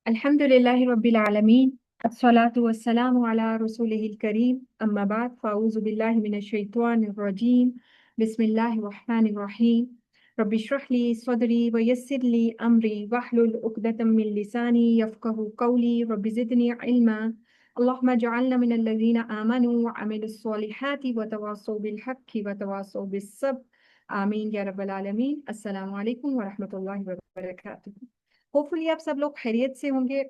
अल्हम्दुलिल्लाहि रब्बिल आलमीन अस्सलातु वस्सलामु अला रसूलिहिल करीम अम्मा बाद फ़ाऊज़ु बिल्लाहि मिनश शैतानिर रजीम बिस्मिल्लाहिर रहमानिर रहीम रब्बि इश्रह ली सदरी व यस्सिर ली अमरी वहलुल उक़दतम मिन लिसानी यफ़क़हू क़ौली रब्बि ज़िदनी इल्मा अल्लाहुम्मा जअलना मिनल लज़ीना आमनू व अमिलुस सॉलिहाति व तवासौ बिल हक़्क़ि व तवासौ बिस सब्र आमीन या रब्बल आलमीन। अस्सलामु अलैकुम व रहमतुल्लाहि व बरकातुहू। होपफुली आप सब लोग खैरियत से होंगे।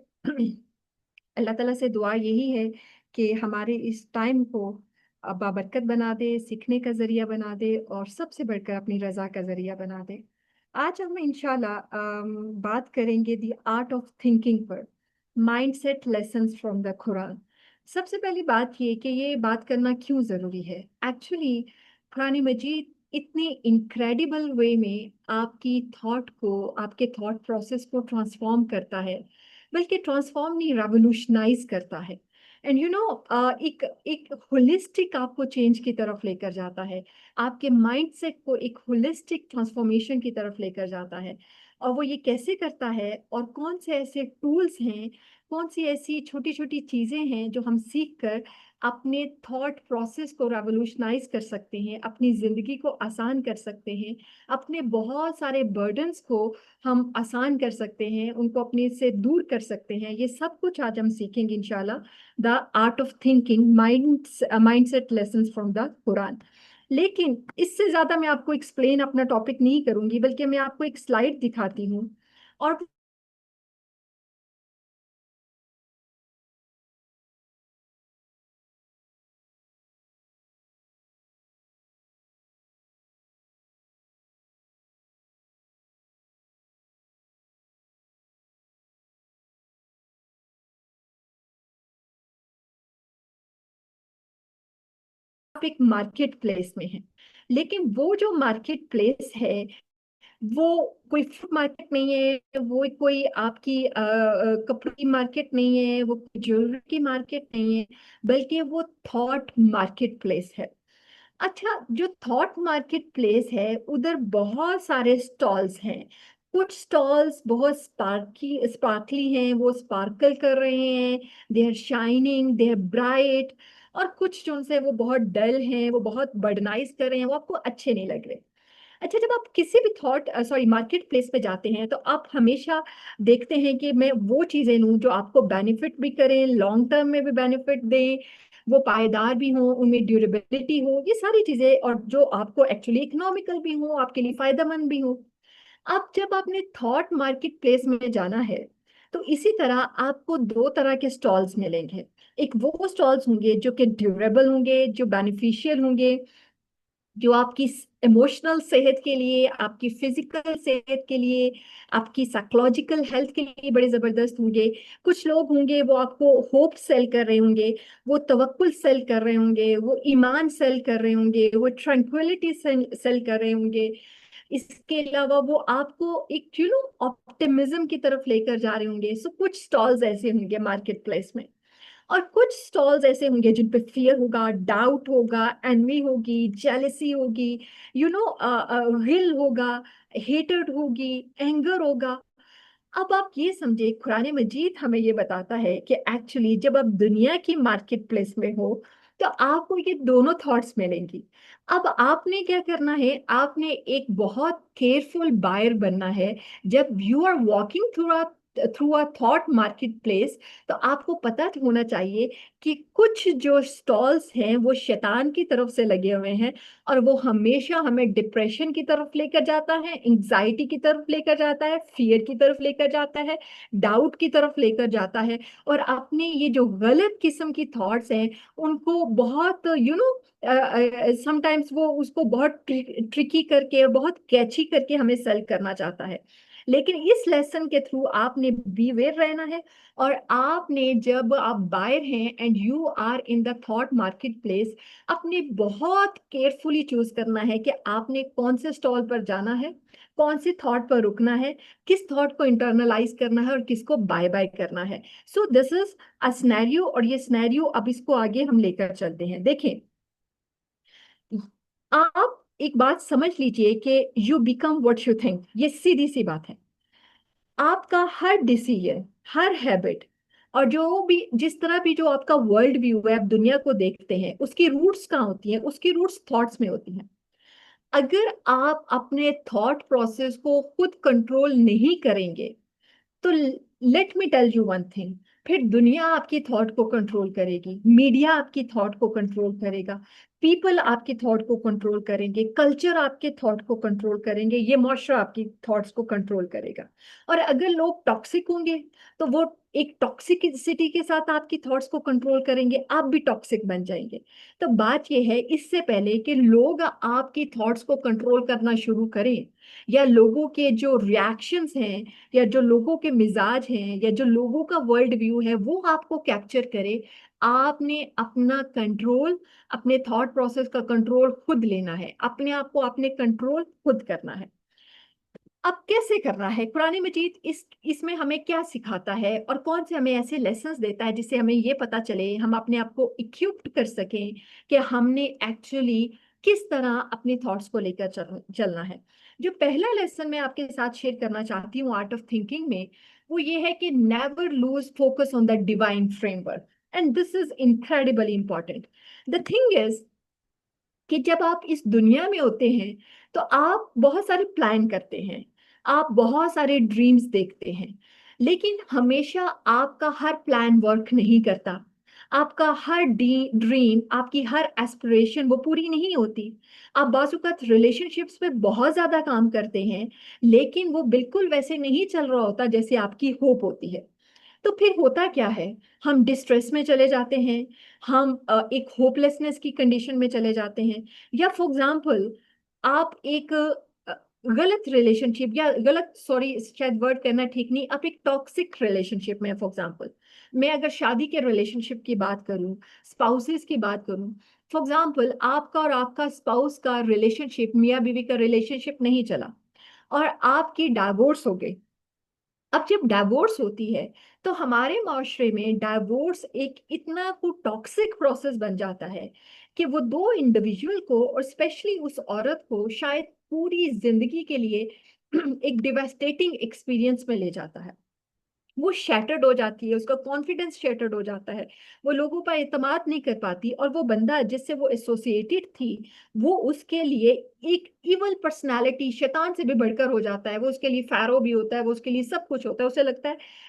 अल्लाह ताला से दुआ यही है कि हमारे इस टाइम को बाबरकत बना दे, सीखने का जरिया बना दे और सबसे बढ़कर अपनी रजा का जरिया बना दे। आज हम इंशाल्लाह बात करेंगे दी आर्ट ऑफ थिंकिंग पर mindset lessons from the Quran. सबसे पहली बात ये कि ये बात करना क्यों ज़रूरी है। एक्चुअली कुरान मजीद इतने इनक्रेडिबल वे में आपकी थॉट को, आपके थॉट प्रोसेस को ट्रांसफॉर्म करता है, बल्कि ट्रांसफॉर्म नहीं, रेवोल्यूशनाइज करता है। एंड यू नो, एक एक होलिस्टिक आपको चेंज की तरफ लेकर जाता है, आपके माइंडसेट को एक होलिस्टिक ट्रांसफॉर्मेशन की तरफ लेकर जाता है। और वो ये कैसे करता है और कौन से ऐसे टूल्स हैं, कौन सी ऐसी छोटी छोटी चीज़ें हैं जो हम सीख कर अपने थॉट प्रोसेस को रेवोल्यूशनाइज कर सकते हैं, अपनी ज़िंदगी को आसान कर सकते हैं, अपने बहुत सारे बर्डन्स को हम आसान कर सकते हैं, उनको अपने से दूर कर सकते हैं। ये सब कुछ आज हम सीखेंगे इंशाल्लाह। The art of thinking mindset lessons from the Quran. लेकिन इससे ज़्यादा मैं आपको एक्सप्लेन अपना टॉपिक नहीं करूंगी, बल्कि मैं आपको एक स्लाइड दिखाती हूँ और आप एक मार्केट प्लेस में हैं। लेकिन वो जो मार्केट प्लेस है वो कोई फूड मार्केट नहीं है, वो कोई आपकी कपड़े की मार्केट नहीं है, वो ज्वेलरी की मार्केट नहीं है, बल्कि वो थॉट मार्केट प्लेस है। अच्छा, जो थॉट मार्केट प्लेस है उधर बहुत सारे स्टॉल्स हैं। कुछ स्टॉल्स बहुत स्पार्कली हैं, वो स्पार्कल कर रहे हैं, they are shining, they are bright. और कुछ जो से वो बहुत डल हैं, वो बहुत बर्डनाइज कर रहे हैं, वो आपको अच्छे नहीं लग रहे। अच्छा, जब आप किसी भी मार्केट प्लेस पे जाते हैं तो आप हमेशा देखते हैं कि मैं वो चीज़ें लूँ जो आपको बेनिफिट भी करें, लॉन्ग टर्म में भी बेनिफिट दें, वो पायदार भी हों, उनमें ड्यूरेबिलिटी हो, ये सारी चीज़ें, और जो आपको एक्चुअली इकोनॉमिकल भी हो, आपके लिए फायदेमंद भी हो। अब जब आपने थॉट मार्केट प्लेस में जाना है तो इसी तरह आपको दो तरह के स्टॉल्स मिलेंगे। एक वो स्टॉल्स होंगे जो कि ड्यूरेबल होंगे, जो बेनिफिशियल होंगे, जो आपकी इमोशनल सेहत के लिए, आपकी फिजिकल सेहत के लिए, आपकी साइकोलॉजिकल हेल्थ के लिए बड़े जबरदस्त होंगे। कुछ लोग होंगे वो आपको होप सेल कर रहे होंगे, वो तवक्कुल सेल कर रहे होंगे, वो ईमान सेल कर रहे होंगे, वो ट्रैंक्विलिटी सेल कर रहे होंगे। इसके अलावा वो आपको एक ऑप्टिमिज्म की तरफ लेकर जा रहे होंगे। सो कुछ स्टॉल्स ऐसे होंगे मार्केट प्लेस में, और कुछ स्टॉल्स ऐसे होंगे जिन पे फियर होगा, डाउट होगा, एनवी होगी, जेलसी होगी, हिल होगा, हेटर्ड होगी, एंगर होगा। अब आप ये समझे, कुरान मजीद हमें ये बताता है कि एक्चुअली जब आप दुनिया की मार्केट प्लेस में हो तो आपको ये दोनों थॉट्स मिलेंगी। अब आपने क्या करना है, आपने एक बहुत केयरफुल बायर बनना है। जब you are walking through a thought market place, तो आपको पता होना चाहिए कि कुछ जो स्टॉल्स हैं वो शैतान की तरफ से लगे हुए हैं, और वो हमेशा हमें डिप्रेशन की तरफ लेकर जाता है, एंग्जाइटी की तरफ लेकर जाता है, फियर की तरफ लेकर जाता है, डाउट की तरफ लेकर जाता है। और अपने ये जो गलत किस्म की थॉट्स हैं उनको बहुत समटाइम्स वो उसको बहुत ट्रिकी करके और बहुत कैची करके हमें सेल करना चाहता है। लेकिन इस लेसन के थ्रू आपने बीवेयर रहना है। और आपने, जब आप बायर हैं and you are in the thought market place, अपने बहुत केयरफुली चूज करना है कि आपने कौन से स्टॉल पर जाना है, कौन से थॉट पर रुकना है, किस थॉट को इंटरनलाइज करना है और किसको बाय बाय करना है। So this is a scenario, और ये सिनेरियो अब इसको आगे हम लेकर चलते हैं। देखें, आप एक बात समझ लीजिए कि you become what you think, ये सीधी सी बात है। आपका हर डिसीजन, हर हैबिट और जो भी जिस तरह भी जो आपका वर्ल्ड व्यू है, आप दुनिया को देखते हैं, उसकी रूट्स कहाँ होती हैं? उसकी रूट्स थॉट्स में होती हैं। अगर आप अपने थॉट प्रोसेस को खुद कंट्रोल नहीं करेंगे, तो let me tell you one thing, फिर दुनिया आपकी थॉट को कंट्रोल करेगी, मीडिया आपकी थॉट को कंट्रोल करेगा, पीपल आपकी थॉट को कंट्रोल करेंगे, कल्चर आपके थॉट को कंट्रोल करेंगे, ये मुआशरा आपकी थॉट्स को कंट्रोल करेगा। और अगर लोग टॉक्सिक होंगे, तो वो एक टॉक्सिसिटी के साथ आपकी थॉट्स को कंट्रोल करेंगे, आप भी टॉक्सिक बन जाएंगे। तो बात यह है, इससे पहले कि लोग आपकी थॉट्स को कंट्रोल करना शुरू करें, या लोगों के जो रिएक्शंस हैं, या जो लोगों के मिजाज हैं, या जो लोगों का वर्ल्ड व्यू है वो आपको कैप्चर करे, आपने अपना कंट्रोल, अपने थॉट प्रोसेस का कंट्रोल खुद लेना है, अपने आप को अपने कंट्रोल खुद करना है। अब कैसे करना है? कुरान मजीद इसमें हमें क्या सिखाता है और कौन से हमें ऐसे लेसन्स देता है जिससे हमें ये पता चले, हम अपने आप को इक्विप्ड कर सकें कि हमने एक्चुअली किस तरह अपने थॉट्स को लेकर चलना है। जो पहला लेसन मैं आपके साथ शेयर करना चाहती हूँ आर्ट ऑफ थिंकिंग में, वो ये है कि never lose focus on the divine framework, and this is incredibly important. The thing is कि जब आप इस दुनिया में होते हैं, तो आप बहुत सारे प्लान करते हैं, आप बहुत सारे ड्रीम्स देखते हैं, लेकिन हमेशा आपका हर प्लान वर्क नहीं करता। आपका हर ड्रीम, आपकी हर एस्पिरेशन वो पूरी नहीं होती। आप बाजुकात रिलेशनशिप्स पे बहुत ज्यादा काम करते हैं, लेकिन वो बिल्कुल वैसे नहीं चल रहा होता जैसे आपकी होप होती है। तो फिर होता क्या है? हम डिस्ट्रेस में चले जाते हैं, हम एक होपलेसनेस की कंडीशन में चले जाते हैं, या फॉर एग्जांपल आप एक गलत रिलेशनशिप, या गलत, सॉरी शायद वर्ड करना ठीक नहीं, आप एक टॉक्सिक रिलेशनशिप में, फॉर एग्जांपल मैं अगर शादी के रिलेशनशिप की बात करूं, स्पाउसेस की बात करूं, फॉर एग्जांपल आपका और आपका स्पाउस का रिलेशनशिप, मियाँ बीवी का रिलेशनशिप नहीं चला और आपकी डाइवोर्स हो गई। अब जब डाइवोर्स होती है, तो हमारे माशरे में डाइवोर्स एक इतना को टॉक्सिक प्रोसेस बन जाता है कि वो दो इंडिविजुअल को, और स्पेशली उस औरत को, शायद पूरी जिंदगी के लिए एक डिवास्टेटिंग एक्सपीरियंस में ले जाता है। वो शैटर्ड हो जाती है, उसका कॉन्फिडेंस शैटर्ड हो जाता है, वो लोगों पर एतमाद नहीं कर पाती, और वो बंदा जिससे वो एसोसिएटेड थी, वो उसके लिए एक इवल पर्सनालिटी, शैतान से भी बढ़कर हो जाता है। वो उसके लिए फैरो भी होता है, वो उसके लिए सब कुछ होता है। उसे लगता है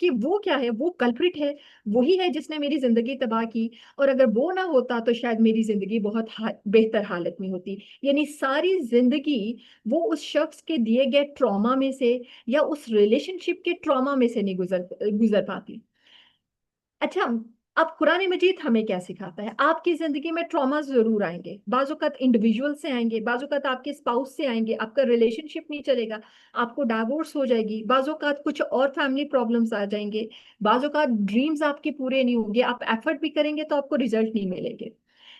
कि वो क्या है, वो कल्प्रिट है, वही है जिसने मेरी जिंदगी तबाह की, और अगर वो ना होता तो शायद मेरी जिंदगी बहुत बेहतर हालत में होती। यानी सारी जिंदगी वो उस शख्स के दिए गए ट्रॉमा में से, या उस रिलेशनशिप के ट्रॉमा में से नहीं गुजर गुजर पाती। अच्छा, अब कुरान मजीद हमें क्या सिखाता है? आपकी जिंदगी में ट्रॉमा जरूर आएंगे, बाजुकात इंडिविजुअल से आएंगे, बाजुकात आपके स्पाउस से आएंगे, आपका रिलेशनशिप नहीं चलेगा, आपको डाइवोर्स हो जाएगी, बाजुकात कुछ और फैमिली प्रॉब्लम्स आ जाएंगे, बाजुकात ड्रीम्स आपके पूरे नहीं होंगे, आप एफर्ट भी करेंगे तो आपको रिजल्ट नहीं मिलेंगे।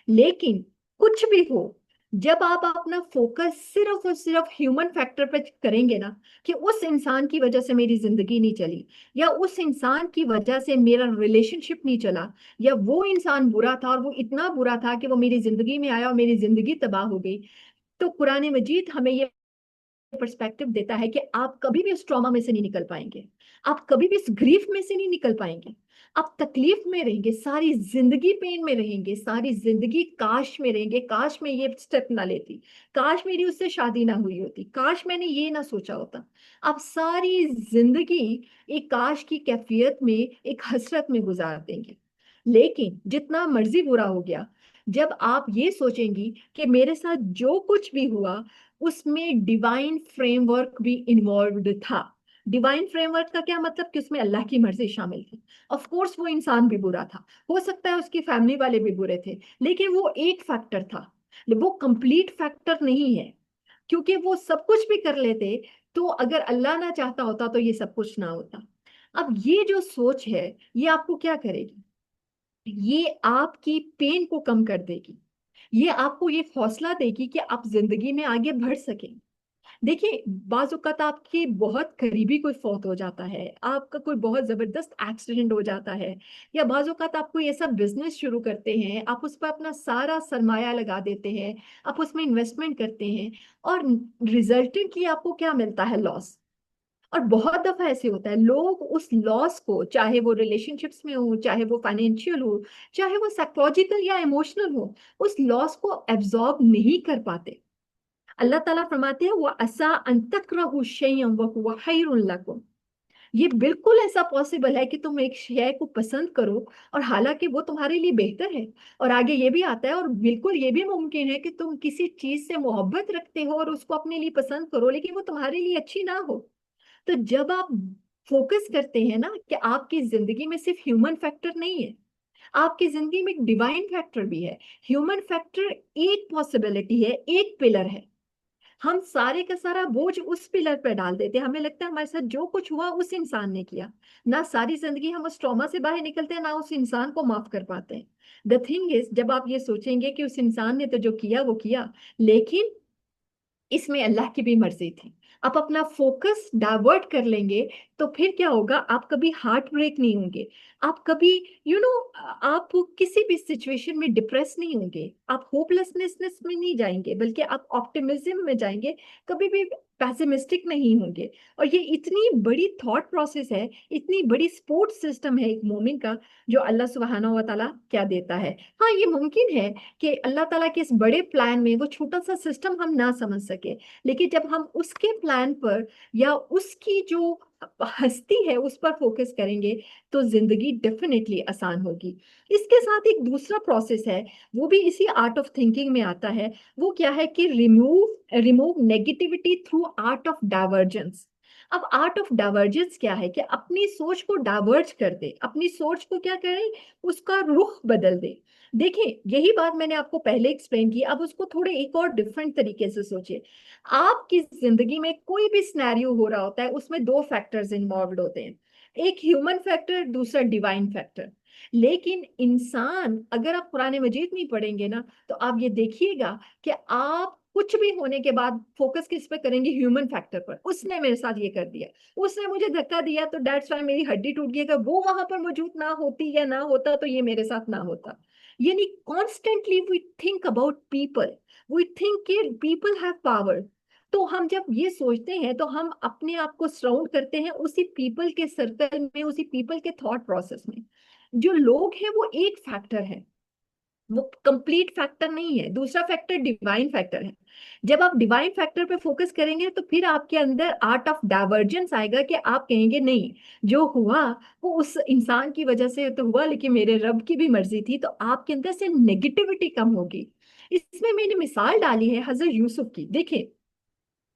लेकिन कुछ भी हो, जब आप अपना फोकस सिर्फ और सिर्फ ह्यूमन फैक्टर पर करेंगे ना, कि उस इंसान की वजह से मेरी जिंदगी नहीं चली, या उस इंसान की वजह से मेरा रिलेशनशिप नहीं चला, या वो इंसान बुरा था और वो इतना बुरा था कि वो मेरी जिंदगी में आया और मेरी जिंदगी तबाह हो गई, तो कुरान मजीद हमें ये पर्सपेक्टिव देता है कि आप कभी भी उस ट्रॉमा में से नहीं निकल पाएंगे, आप कभी भी इस ग्रीफ में से नहीं निकल पाएंगे, आप तकलीफ में रहेंगे, सारी जिंदगी पेन में रहेंगे, सारी जिंदगी काश में रहेंगे, काश मैं ये स्टेप ना लेती, काश मेरी उससे शादी ना हुई होती, काश मैंने ये ना सोचा होता। आप सारी जिंदगी एक काश की कैफियत में, एक हसरत में गुजार देंगे। लेकिन जितना मर्जी बुरा हो गया, जब आप ये सोचेंगी कि मेरे साथ जो कुछ भी हुआ, उसमें डिवाइन फ्रेमवर्क भी इन्वॉल्व्ड था। डिवाइन फ्रेमवर्क का क्या मतलब? कि उसमें अल्लाह की मर्जी शामिल थी। ऑफ कोर्स वो इंसान भी बुरा था, हो सकता है उसकी फैमिली वाले भी बुरे थे, लेकिन वो एक फैक्टर था, वो कंप्लीट फैक्टर नहीं है। क्योंकि वो सब कुछ भी कर लेते, तो अगर अल्लाह ना चाहता होता तो ये सब कुछ ना होता। अब ये जो सोच है, ये आपको क्या करेगी? ये आपकी पेन को कम कर देगी, ये आपको ये हौसला देगी कि आप जिंदगी में आगे बढ़ सकें। देखिए, बाज औक़ात आपके बहुत करीबी कोई फौत हो जाता है, आपका कोई बहुत जबरदस्त एक्सीडेंट हो जाता है, या बाज औक़ात आप कोई ऐसा बिजनेस शुरू करते हैं, आप उस पर अपना सारा सरमाया लगा देते हैं, आप उसमें इन्वेस्टमेंट करते हैं, और रिजल्टेंटली आपको क्या मिलता है? लॉस। और बहुत दफा ऐसे होता है, लोग उस लॉस को, चाहे वो रिलेशनशिप्स में हो, चाहे वो फाइनेंशियल हो, चाहे वो साइकोलॉजिकल या इमोशनल हो, उस लॉस को एब्जॉर्ब नहीं कर पाते। अल्लाह ताला फरमाते हैं, वो असा अन तकरहु शैअन व हुवा खैरुन लकुम। ये बिल्कुल ऐसा पॉसिबल है कि तुम एक शय को पसंद करो और हालांकि वो तुम्हारे लिए बेहतर है। और आगे ये भी आता है, और बिल्कुल ये भी मुमकिन है कि तुम किसी चीज से मोहब्बत रखते हो और उसको अपने लिए पसंद करो, लेकिन वो तुम्हारे लिए अच्छी ना हो। तो जब आप फोकस करते हैं ना कि आपकी जिंदगी में सिर्फ ह्यूमन फैक्टर नहीं है, आपकी जिंदगी में एक डिवाइन फैक्टर भी है। ह्यूमन फैक्टर एक पॉसिबिलिटी है, एक पिलर है। हम सारे का सारा बोझ उस पिलर पर डाल देते हैं, हमें लगता है हमारे साथ जो कुछ हुआ उस इंसान ने किया। ना सारी जिंदगी हम उस ट्रॉमा से बाहर निकलते हैं, ना उस इंसान को माफ कर पाते हैं। द थिंग इज, जब आप ये सोचेंगे कि उस इंसान ने तो जो किया वो किया, लेकिन इसमें अल्लाह की भी मर्जी थी, आप अपना फोकस डाइवर्ट कर लेंगे, तो फिर क्या होगा, आप कभी हार्ट ब्रेक नहीं होंगे। आप कभी आप किसी भी सिचुएशन में डिप्रेस नहीं होंगे, आप होपलेसनेस में नहीं जाएंगे, बल्कि आप ऑप्टिमिज्म में जाएंगे। कभी भी पैसिमिस्टिक नहीं होंगे। और ये इतनी बड़ी थॉट प्रोसेस है, इतनी बड़ी सपोर्ट सिस्टम है एक मोमिन का, जो अल्लाह सुब्हानहू व तआला क्या देता है। हाँ, ये मुमकिन है कि अल्लाह ताला के इस बड़े प्लान में वो छोटा सा सिस्टम हम ना समझ सके, लेकिन जब हम उसके प्लान पर या उसकी जो हस्ती है उस पर फोकस करेंगे, तो जिंदगी डेफिनेटली आसान होगी। इसके साथ एक दूसरा प्रोसेस है, वो भी इसी आर्ट ऑफ थिंकिंग में आता है। वो क्या है कि remove remove negativity through art of divergence. अब आर्ट ऑफ डाइवर्जेंस क्या है कि अपनी सोच को डाइवर्ज कर दे, अपनी सोच को क्या करें, उसका रुख बदल दे। देखिए, यही बात मैंने आपको पहले एक्सप्लेन की, अब उसको थोड़े एक और डिफरेंट तरीके से सोचिए। आपकी जिंदगी में कोई भी सिनेरियो हो रहा होता है, उसमें दो फैक्टर्स इन्वॉल्व होते हैं, एक ह्यूमन फैक्टर, दूसरा डिवाइन फैक्टर। लेकिन इंसान, अगर आप कुरान मजीद नहीं पढ़ेंगे ना, तो आप ये देखिएगा कि आप कुछ भी होने के बाद फोकस किस पे करेंगे, ह्यूमन फैक्टर पर। उसने मेरे साथ ये कर दिया, उसने मुझे धक्का दिया तो दैट्स व्हाई मेरी हड्डी टूट गई, अगर वो वहां पर मौजूद ना होती या ना होता तो ये मेरे साथ ना होता। यानी constantly we think about people, we think कि पीपल हैव पावर। तो हम जब ये सोचते हैं तो हम अपने आप को सराउंड करते हैं उसी पीपल के सर्कल में, उसी पीपल के थॉट प्रोसेस में। जो लोग हैं वो एक फैक्टर है, वो कंप्लीट फैक्टर नहीं है। दूसरा फैक्टर डिवाइन फैक्टर है। जब आप डिवाइन फैक्टर पे फोकस करेंगे तो फिर आपके अंदर आर्ट ऑफ डाइवर्जेंस आएगा कि आप कहेंगे नहीं, जो हुआ वो उस इंसान की वजह से तो हुआ, लेकिन मेरे रब की भी मर्जी थी। तो आपके अंदर से नेगेटिविटी कम होगी। इसमें मैंने मिसाल डाली है हजरत यूसुफ की। देखिए,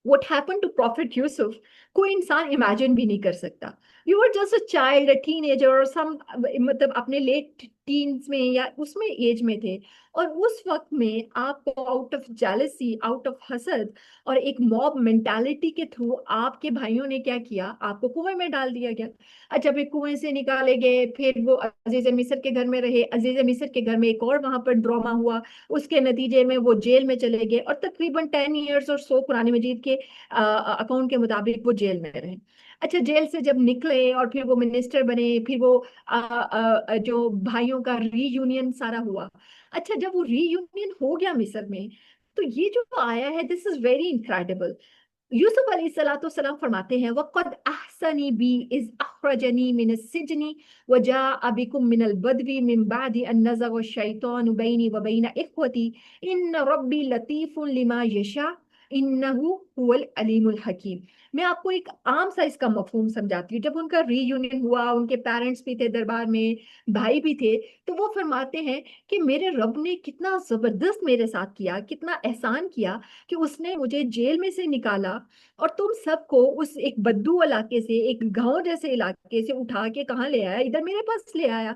what happened to Prophet Yusuf, कोई इंसान इमेजिन भी नहीं कर सकता। You are just a child, a teenager और सम, मतलब अपने लेट टीन्स में या उसमें एज में थे, और उस वक्त में आपको out of jealousy, out of हसद और एक मॉब मेंटालिटी के थ्रू आपके भाइयों ने क्या किया, आपको कुएं में डाल दिया गया। अच्छा, फिर कुएं से निकाले गए, फिर वो अजीज मिस्र के घर में रहे, अजीज मिस्र के घर में एक और वहां पर ड्रामा हुआ, उसके नतीजे में वो जेल में चले गए, और तकरीबन 10 ईयर्स और सो कुरान मजीद के अकाउंट के मुताबिक वो जेल में रहे। अच्छा, जेल से जब निकले और फिर वो मिनिस्टर बने, फिर वो जो भाइयों का रीयूनियन सारा हुआ। अच्छा, जब वो रीयूनियन हो गया मिस्र में, तो ये जो आया है, this is very incredible. Yusuf अलैहिस्सलाम फरमाते हैं, वक़द अहसनी बी इज अखरजनी मिन सिजनी वजाअ बिकुम मिनल बदवी मिन बादि अन नज़ग़ शैतानु बैनी व बैन इख्वती इन्न रब्बी लतीफुन लिमा यशा इन्नहु हुवल अलीमुल हकीम। मैं आपको एक आम सा इसका मफहूम समझाती हूँ। जब उनका रीयूनियन हुआ, उनके पेरेंट्स भी थे दरबार में, भाई भी थे, तो वो फरमाते हैं कि मेरे रब ने कितना जबरदस्त मेरे साथ किया, कितना एहसान किया कि उसने मुझे जेल में से निकाला और तुम सबको उस एक बद्दू इलाके से, एक गांव जैसे इलाके से उठा के कहाँ ले आया, इधर मेरे पास ले आया,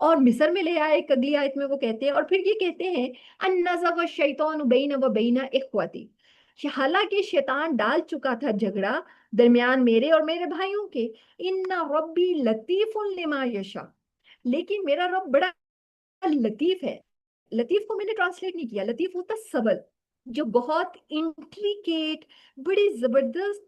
और मिस्र में ले आया। एक अगली आयत में वो कहते हैं, और फिर ये कहते हैं, अन्नज़ग़ शैतान बैन व बैन इख्वती, हालांकि शैतान डाल चुका था झगड़ा दरमियान मेरे और मेरे भाइयों के। इन्ना रब्बी लतीफुन लिमा यशा, लेकिन मेरा रब बड़ा लतीफ है। लतीफ को मैंने ट्रांसलेट नहीं किया, लतीफ होता सबल, जो बहुत इंट्रिकेट, बड़ी जबरदस्त,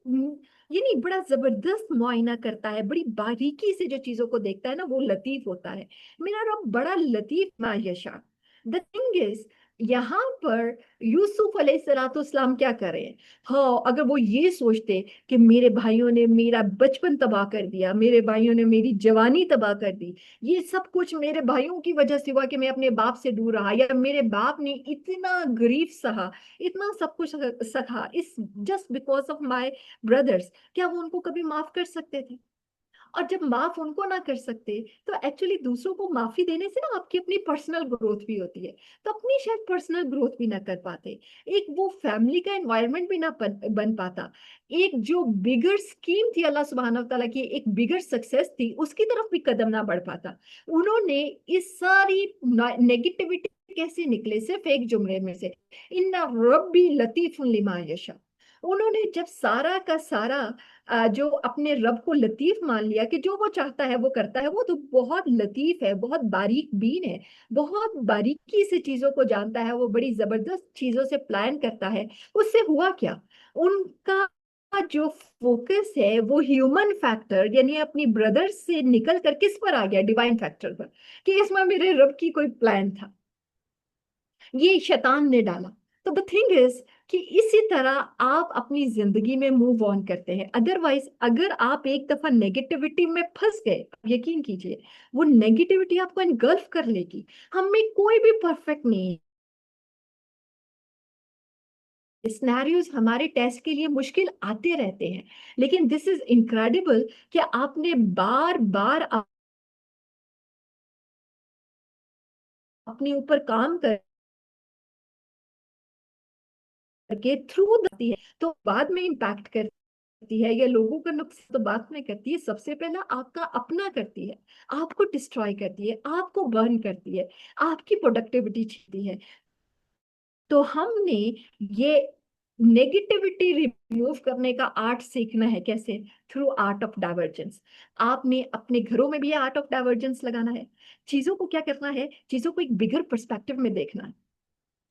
यानी बड़ा जबरदस्त मुआयना करता है, बड़ी बारीकी से जो चीजों को देखता है ना, वो लतीफ होता है। मेरा रब बड़ा Latif Maysha. The thing is, यहाँ पर यूसुफ अलैहिस्सलाम क्या कर रहे हैं? हाँ, अगर वो ये सोचते कि मेरे भाइयों ने मेरा बचपन तबाह कर दिया, मेरे भाइयों ने मेरी जवानी तबाह कर दी, ये सब कुछ मेरे भाइयों की वजह से हुआ कि मैं अपने बाप से दूर रहा, या मेरे बाप ने इतना गरीब सहा, इतना सब कुछ सहा इस just because of my brothers, क्या वो उनको कभी माफ कर सकते थे? और जब माफ उनको ना कर सकते, तो एक्चुअली दूसरों को माफी देने से ना आपकी अपनी पर्सनल ग्रोथ भी होती है, तो अपनी शायद पर्सनल ग्रोथ भी ना कर पाते, एक वो फैमिली का एनवायरनमेंट भी ना बन पाता, एक जो बिगर स्कीम थी अल्लाह सुब्हानहू व तआला की, एक बिगर सक्सेस थी, उसकी तरफ भी कदम ना बढ़ पाता। उन्होंने इस सारी नेगेटिविटी कैसे निकले? सिर्फ एक जुमले में से, इन्ना रब्बी लतीफुन लिमा यशा। उन्होंने जब सारा का सारा जो अपने रब को लतीफ मान लिया कि जो वो चाहता है वो करता है, वो तो बहुत लतीफ है, बहुत बारीक बीन है, बहुत बारीकी से चीजों को जानता है, वो बड़ी जबरदस्त चीजों से प्लान करता है। उससे हुआ क्या? उनका जो फोकस है वो ह्यूमन फैक्टर यानी अपनी ब्रदर से निकल कर किस पर आ गया? डिवाइन फैक्टर पर, कि इसमें मेरे रब की कोई प्लान था, ये शैतान ने डाला। तो द थिंग इज कि इसी तरह आप अपनी जिंदगी में मूव ऑन करते हैं, अदरवाइज अगर आप एक दफा नेगेटिविटी में फंस गए, यकीन कीजिए वो नेगेटिविटी आपको इनगल्फ कर लेगी। हम में कोई भी परफेक्ट नहीं है, सिनेरियोज हमारे टेस्ट के लिए मुश्किल आते रहते हैं, लेकिन दिस इज इनक्रेडिबल कि आपने बार बार अपने ऊपर काम करके थ्रू है, तो बाद में इम्पैक्ट करती है, या लोगों का नुकसान तो बाद में करती है, सबसे पहला आपका अपना करती है, आपको डिस्ट्रॉय करती है, आपको बर्न करती है, आपकी प्रोडक्टिविटी छीनती है। तो हमने ये नेगेटिविटी रिमूव करने का आर्ट सीखना है। कैसे? Through art of divergence. आपने अपने घरों में भी आर्ट ऑफ डाइवर्जेंस लगाना है, चीजों को क्या करना है, चीजों को एक बिगर पर्सपेक्टिव में देखना है,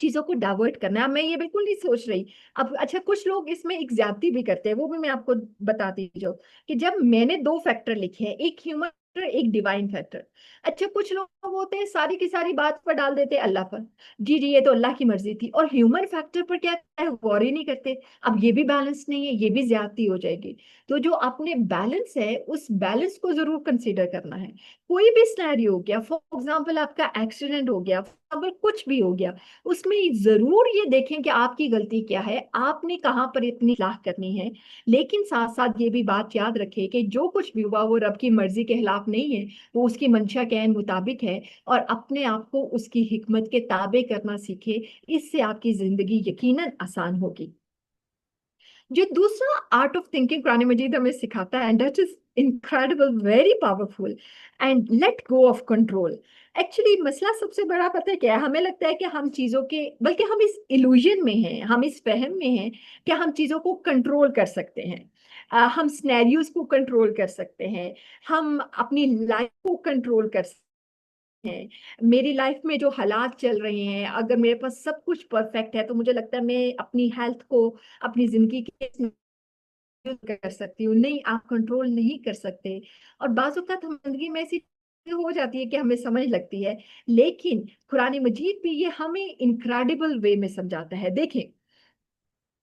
चीजों को डाइवर्ट करना है। अब मैं ये बिल्कुल नहीं सोच रही, अब अच्छा कुछ लोग इसमें एक ज्यादती भी करते हैं, वो भी मैं आपको बताती जाऊँ कि जब मैंने दो फैक्टर लिखे हैं, एक ह्यूमन फैक्टर एक डिवाइन फैक्टर। अच्छा कुछ लोग होते हैं सारी की सारी बात पर डाल देते हैं अल्लाह पर, जी जी ये तो अल्लाह की मर्जी थी, और ह्यूमन फैक्टर पर क्या है, गौर ही नहीं करते। अब ये भी बैलेंस नहीं है, ये भी ज्यादती हो जाएगी। तो जो अपने बैलेंस है उस बैलेंस को जरूर कंसीडर करना है। कोई भी सिनेरियो हो गया, फॉर एग्जाम्पल आपका एक्सीडेंट हो गया, अगर कुछ भी हो गया, उसमें जरूर ये देखें कि आपकी गलती क्या है, आपने कहाँ पर इतनी इस्लाह करनी है। लेकिन साथ साथ ये भी बात याद रखें कि जो कुछ भी हुआ वो रब की मर्जी के खिलाफ नहीं है, वो उसकी मंशा के ऐन मुताबिक है, और अपने आप को उसकी हिकमत के ताबे करना सीखे। इससे आपकी जिंदगी यकीनन आसान होगी। जो दूसरा आर्ट ऑफ थिंकिंग कुरान मजीद हमें सिखाता है, and that is incredible, very powerful, and let go of control. Actually मसला सबसे बड़ा पता है क्या है? हमें लगता है कि हम चीजों के, बल्कि हम इस इल्यूजन में हैं, हम इस वहम में हैं कि हम चीजों को कंट्रोल कर सकते हैं। हम स्नैरियोज को कंट्रोल कर सकते हैं, हम अपनी लाइफ को कंट्रोल कर सकते हैं। मेरी लाइफ में जो हालात चल रहे हैं, अगर मेरे पास सब कुछ परफेक्ट है तो मुझे लगता है मैं अपनी हेल्थ को, अपनी जिंदगी के कर सकती हूँ। नहीं, आप कंट्रोल नहीं कर सकते। और बाज़ औक़ात हम जिंदगी में ऐसी हो जाती है कि हमें समझ लगती है, लेकिन कुरान मजीद भी ये हमें इनक्रेडिबल वे में समझाता है। देखें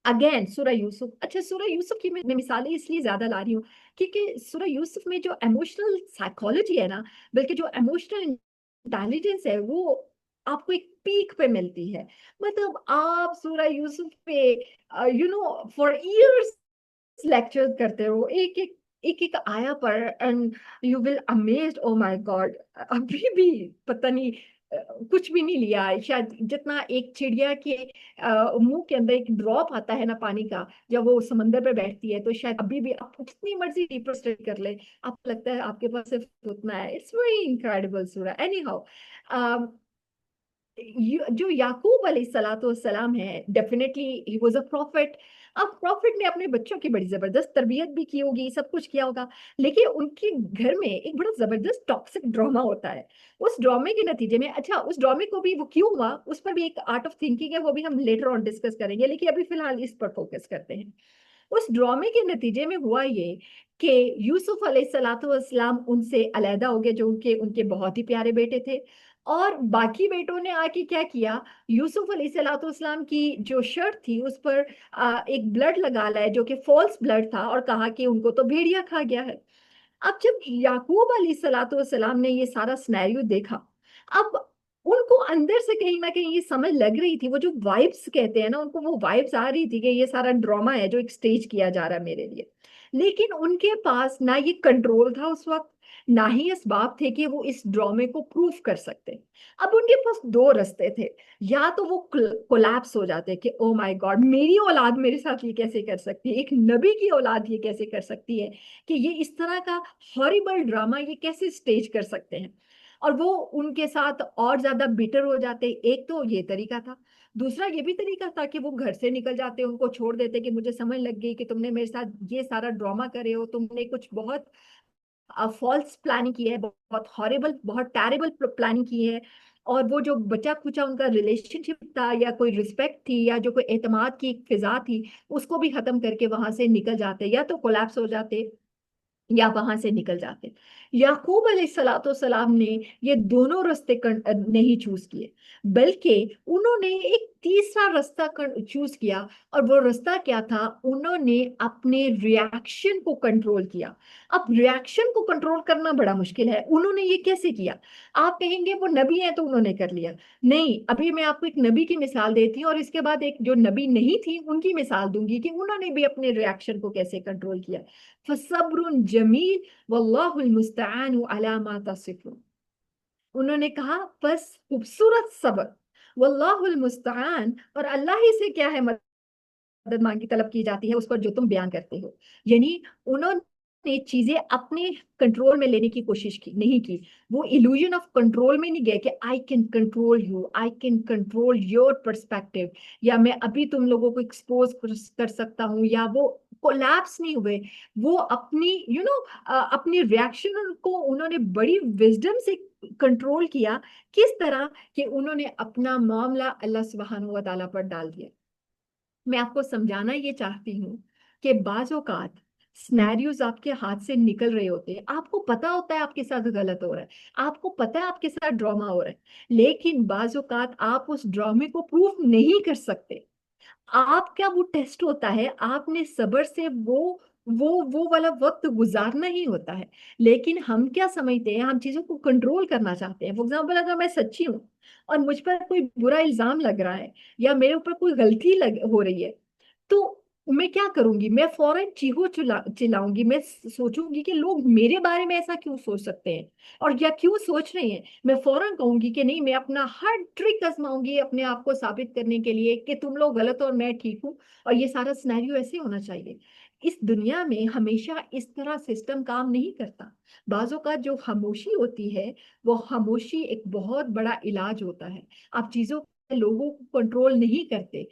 अगेन सूरह यूसुफ, अच्छा सूरह यूसुफ की मैं मिसालें इसलिए ज्यादा ला रही हूँ क्योंकि सूरह यूसुफ में जो इमोशनल साइकोलॉजी है ना, बल्कि जो इमोशनल इंटेलिजेंस है, वो आपको एक पीक पे मिलती है। मतलब आप सूरह यूसुफ पे फॉर इयर्स लेक्चर करते हो, एक एक आया पर, and you will amazed, oh my God. अभी भी पता नहीं कुछ भी नहीं लिया है शायद, जितना एक चिड़िया के मुंह के अंदर एक ड्रॉप आता है ना पानी का, जब वो समंदर पे बैठती है, तो शायद अभी भी आप जितनी मर्जी डीपर स्टडी कर ले, आपको लगता है आपके पास सिर्फ उतना है। इट्स वेरी इनक्रेडिबल सूरह। एनी हाउ, जो याकूब अलैहिस्सलातु सलाम है, definitely he was a profit. अब प्रॉफिट ने अपने बच्चों की बड़ी जबरदस्त तरबियत भी की होगी, सब कुछ किया होगा, लेकिन उनके घर में एक बड़ा जबरदस्त टॉक्सिक ड्रामा होता है। उस ड्रामे के नतीजे में, अच्छा उस ड्रामे को भी वो क्यों हुआ, उस पर भी एक आर्ट ऑफ थिंकिंग है, वो भी हम लेटर ऑन डिस्कस करेंगे, लेकिन अभी फिलहाल इस पर फोकस करते हैं। उस ड्रामे के नतीजे में हुआ ये कि यूसुफ अलैहिस्सलातु वस्सलाम उनसे अलैदा हो गए, जो उनके उनके बहुत ही प्यारे बेटे थे। और बाकी बेटों ने आके क्या किया, यूसुफ अलैहिस्सलाम की जो शर्ट थी उस पर एक ब्लड लगा लाए जो कि फॉल्स ब्लड था, और कहा कि उनको तो भेड़िया खा गया है। अब जब याकूब अलैहिस्सलाम ने ये सारा सिनेरियो देखा, अब उनको अंदर से कहीं ना कहीं ये समझ लग रही थी, वो जो वाइब्स कहते हैं ना, उनको वो वाइब्स आ रही थी कि ये सारा ड्रामा है जो एक स्टेज किया जा रहा है मेरे लिए। लेकिन उनके पास ना ये कंट्रोल था उस वक्त, ना ही इसबाब थे कि वो इस ड्रामे को प्रूफ कर सकते। अब उनके पास दो रास्ते थे, या तो वो कोलैप्स हो जाते कि ओ माय गॉड, मेरी औलाद मेरे साथ ये कैसे कर सकती है, एक नबी की औलाद ये कैसे कर सकती है, कि ये इस तरह का हॉरिबल ड्रामा ये कैसे स्टेज कर सकते हैं, और वो उनके साथ और ज्यादा बिटर हो जाते। एक तो ये तरीका था। दूसरा ये भी तरीका था कि वो घर से निकल जाते, उनको छोड़ देते कि मुझे समझ लग गई कि तुमने मेरे साथ ये सारा ड्रामा करे हो, तुमने कुछ बहुत फॉल्स प्लानिंग की है, बहुत हॉरिबल, बहुत टेरिबल प्लानिंग की है। और वो जो बचा खुचा उनका रिलेशनशिप था, या कोई रिस्पेक्ट थी, या जो कोई एतमाद की एक फिजा थी, उसको भी खत्म करके वहां से निकल जाते, या तो कोलैप्स हो जाते या वहां से निकल जाते। याकूब अलैहिस्सलाम ने ये दोनों रास्ते नहीं चूज किए, बल्कि उन्होंने एक तीसरा रास्ता चूज किया। और वो रास्ता क्या था, उन्होंने अपने रिएक्शन को कंट्रोल किया। अब रिएक्शन को कंट्रोल करना बड़ा मुश्किल है, उन्होंने ये कैसे किया? आप कहेंगे वो नबी है तो उन्होंने कर लिया। नहीं, अभी मैं आपको एक नबी की मिसाल देती हूँ, और इसके बाद एक जो नबी नहीं थी उनकी मिसाल दूंगी कि उन्होंने भी अपने रिएक्शन को कैसे कंट्रोल किया। फसब्रुन जमील वल्लाहुल मुस्तआनु अला मा तसिफून। उन्होंने कहा बस खूबसूरत सब्र, वल्लाहुल मुस्तआन, और अल्लाह ही से क्या है मदद मांगी तलब की जाती है उस पर जो तुम बयान करते हो। यानी उन्होंने चीजें अपने कंट्रोल में लेने की कोशिश की नहीं की। वो इल्यूजन ऑफ कंट्रोल में नहीं गए कि I can control you, I can control your perspective, या मैं अभी तुम लोगों को एक्सपोज कर सकता हूँ, या वो कोलैप्स नहीं हुए। वो अपनी अपनी रिएक्शन को उन्होंने बड़ी विजडम से कंट्रोल किया। किस तरह कि उन्होंने अपना मामला अल्लाह सुब्हानहू व तआला पर डाल दिया। मैं आपको समझाना ये चाहती हूँ कि बाज औकात स्नैरियोज आपके हाथ से निकल रहे होते हैं, आपको पता होता है आपके साथ गलत हो रहा है, आपको पता है आपके साथ ड्रामा हो रहा है, लेकिन बाज औकात आप उस ड्रामे को प्रूफ नहीं कर सकते। आपका वो टेस्ट होता है, आपने सब्र से वो वाला वक्त गुजारना ही होता है। लेकिन हम क्या समझते हैं, हम चीजों को कंट्रोल करना चाहते हैं। फॉर एग्जाम्पल, अगर मैं सच्ची हूँ और मुझ पर कोई बुरा इल्जाम लग रहा है, या मेरे ऊपर कोई गलती हो रही है, तो मैं क्या करूंगी, मैं फौरन चीखो चिल्लाऊंगी, मैं सोचूंगी कि लोग मेरे बारे में ऐसा क्यों सोच सकते हैं, और या क्यों सोच रहे हैं। मैं फौरन कहूंगी कि नहीं, मैं अपना हर ट्रिक आजमाऊंगी अपने आप को साबित करने के लिए कि तुम लोग गलत हो और मैं ठीक हूँ, और ये सारा सिनेरियो ऐसे होना चाहिए। इस दुनिया में हमेशा इस तरह सिस्टम काम नहीं करता। बाजों का जो खामोशी होती है, वो खामोशी एक बहुत बड़ा इलाज होता है। आप चीजों लोगों को कंट्रोल नहीं करते,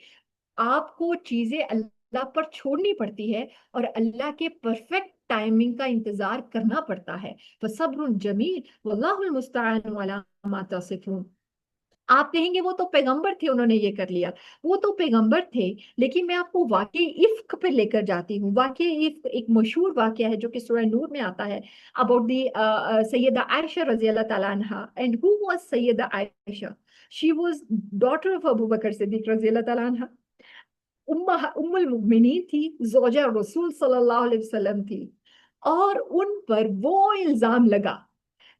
आपको चीजें अल्लाह पर छोड़नी पड़ती है, और अल्लाह के परफेक्ट टाइमिंग का इंतजार करना पड़ता है। फसब्रुन जमील वल्लाहुल मुस्तआन अला मा तसिफून। आप कहेंगे वो तो पैगंबर थे, उन्होंने ये कर लिया। वो तो पैगंबर थे, लेकिन मैं आपको वाकई इफ्क पे लेकर जाती हूँ। वाकई इफ्क एक मशहूर वाकया है जो कि सूरह नूर में आता है, अबाउट दी सैयदा आयशा रजी अल्लाह ताला अन्हा। And who was Sayyida Aisha? She was daughter of Abu Bakr Siddiq रजी अल्लाह ताला अन्हा। उम्मुल मुमिनीन थी, जोजा रसूल सल्लल्लाहु अलैहि वसल्लम थी। और उन पर वो इल्जाम लगा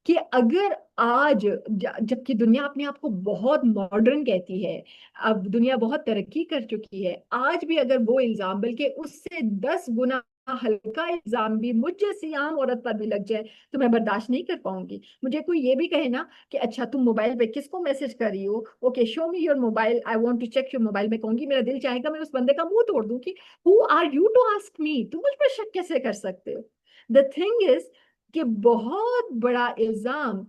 कि अगर आज जबकि दुनिया अपने आप को बहुत मॉडर्न कहती है, अब दुनिया बहुत तरक्की कर चुकी है, आज भी अगर वो इल्जाम बल्कि उससे 10 गुना हल्का इल्जाम भी मुझ जैसी आम औरत पर भी लग जाए, तो मैं बर्दाश्त नहीं कर पाऊंगी। मुझे कोई ये भी कहे ना कि अच्छा तुम मोबाइल पे किसको मैसेज कर रही हो, okay show me your mobile, I want to check your mobile, मैं कहूंगी मेरा दिल चाहेगा मैं उस बंदे का मुंह तोड़ दूं कि who are you to ask me, तुम मुझ पर शक कैसे कर सकते हो। द थिंग इज कि बहुत बड़ा इल्जाम,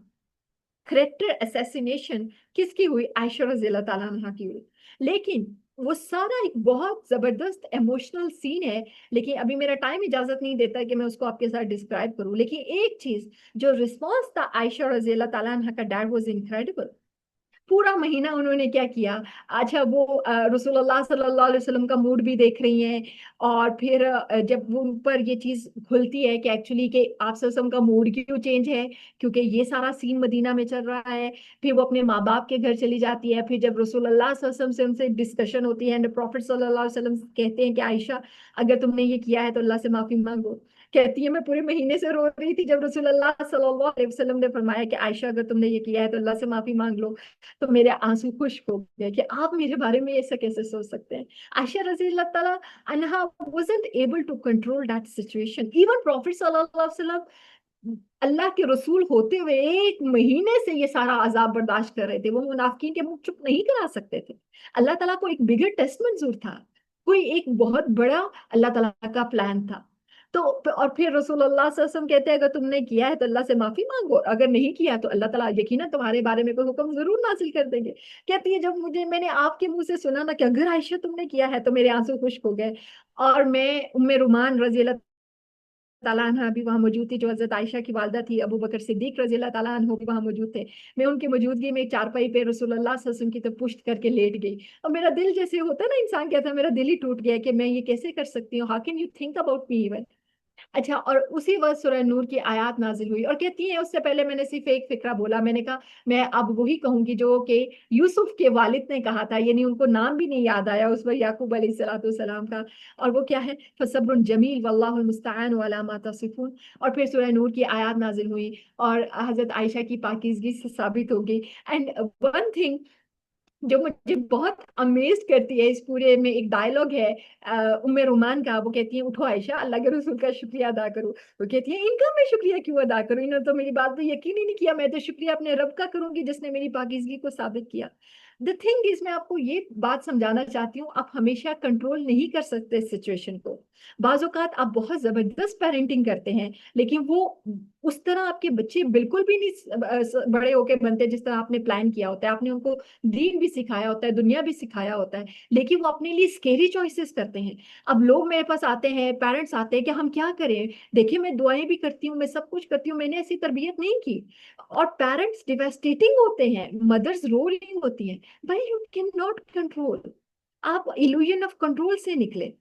करेक्टर असैसिनेशन किसकी हुई? आयशा रज़ी अल्लाह ताला अन्हा की हुई। लेकिन वो सारा एक बहुत जबरदस्त इमोशनल सीन है, लेकिन अभी मेरा टाइम इजाजत नहीं देता कि मैं उसको आपके साथ डिस्क्राइब करूं। लेकिन एक चीज, जो रिस्पॉन्स था आयशा रज़ी अल्लाह ताला अन्हा का, डैड वाज इनक्रेडिबल। पूरा महीना उन्होंने क्या किया। अच्छा वो रसूलुल्लाह सल्लल्लाहु अलैहि वसल्लम का मूड भी देख रही हैं, और फिर जब वो उन पर ये चीज खुलती है कि एक्चुअली कि आप सल्लल्लाहु अलैहि वसल्लम का मूड क्यों चेंज है, क्योंकि ये सारा सीन मदीना में चल रहा है। फिर वो अपने माँ बाप के घर चली जाती है, फिर जब रसूलुल्लाह सल्लल्लाहु अलैहि वसल्लम से उनसे डिस्कशन होती है, एंड प्रॉफिट सल्लल्लाहु अलैहि वसल्लम कहते हैं कि आयशा, अगर तुमने ये किया है तो अल्लाह से माफी मांगो। कहती है मैं पूरे महीने से रो रही थी जब रसूलुल्लाह सल्लल्लाहु अलैहि वसल्लम ने फरमाया कि आयशा अगर तुमने ये किया है तो अल्लाह से माफी मांग लो, तो मेरे आंसू खुश्क हो गए कि आप मेरे बारे में ऐसा कैसे सोच सकते हैं। आयशा रजी अल्लाह ताला अन्हा wasn't able to control that situation. Even Prophet सल्लल्लाहु अलैहि वसल्लम अल्लाह के रसूल होते हुए एक महीने से ये सारा अजाब बर्दाश्त कर रहे थे, वो मुनाफिकीन के मुंह चुप नहीं करा सकते थे। अल्लाह ताला को एक बिगर टेस्ट मंजूर था, कोई एक बहुत बड़ा अल्लाह ताला का प्लान था। तो और फिर रसूलुल्लाह सल्लल्लाहु अलैहि वसल्लम कहते हैं अगर तुमने किया है तो अल्लाह से माफी मांगो, अगर नहीं किया तो अल्लाह ताला यकीनन तुम्हारे बारे में कोई हुक्म जरूर नाजिल कर देंगे। कहती है जब मैंने आपके मुंह से सुना ना कि अगर आयशा तुमने किया है, तो मेरे आंसू खुश्क हो गए। और मैं उम्मे रुमान रजी अल्लाह ताला अन्हा भी वहां मौजूद थी, जो हजरत आयशा की वालदा थी, अबू बकर सिद्दीक रजी अल्लाह ताला अन्हु भी वहां मौजूद थे। मैं उनकी मौजूदगी में एक चारपाई पे रसूलुल्लाह सल्लल्लाहु अलैहि वसल्लम की तरफ पुश्त करके लेट गई, और मेरा दिल जैसे होता है ना, इंसान कहता है मेरा दिल ही टूट गया कि मैं ये कैसे कर सकती हूँ, how can you think about me even. अच्छा, और उसी वक्त सूरह नूर की आयत नाजिल हुई, और कहती है उससे पहले मैंने सिर्फ एक फिक्रा बोला, मैंने कहा मैं अब वही कहूंगी जो कि यूसुफ के वालिद ने कहा था, यानी उनको नाम भी नहीं याद आया उस वक्त याकूब अलैहिस्सलाम का। और वो क्या है, फसब्रुन जमील वल्लाहुल मुस्तआन अला मा तसिफून। और फिर सूरह नूर की आयत नाजिल हुई, और हजरत आयशा की पाकीज़गी से साबित हो गई। एंड वन थिंग जो मुझे बहुत अमेज करती है इस पूरे में, एक डायलॉग है उम्मे रुमान का, वो कहती है उठो आयशा, अल्लाह के रसूल का शुक्रिया अदा करो। वो कहती है इनका मैं शुक्रिया क्यों अदा करूं, इन्होंने तो मेरी बात पे यकीन ही नहीं किया, मैं तो शुक्रिया अपने रब का करूंगी जिसने मेरी पाकीज़गी को साबित किया। द थिंग इज, मैं आपको ये बात समझाना चाहती हूँ, आप हमेशा कंट्रोल नहीं कर सकते सिचुएशन को। बाज औकात आप बहुत जबरदस्त पेरेंटिंग करते हैं, लेकिन वो उस तरह आपके बच्चे बिल्कुल भी नहीं बड़े होके बनते जिस तरह आपने प्लान किया होता है। आपने उनको दीन भी सिखाया होता है, दुनिया भी सिखाया होता है, लेकिन वो अपने लिए स्केरी चॉइसेस करते हैं। अब लोग मेरे पास आते हैं, पेरेंट्स आते हैं कि हम क्या करें, देखिए मैं दुआएं भी करती हूँ, मैं सब कुछ करती हूँ, मैंने ऐसी तरबियत नहीं की। और पेरेंट्स डिवेस्टेटिंग होते हैं, मदर्स रो रही होती हैं। भाई यू कैन नॉट कंट्रोल, आप इल्यूजन ऑफ कंट्रोल से निकले।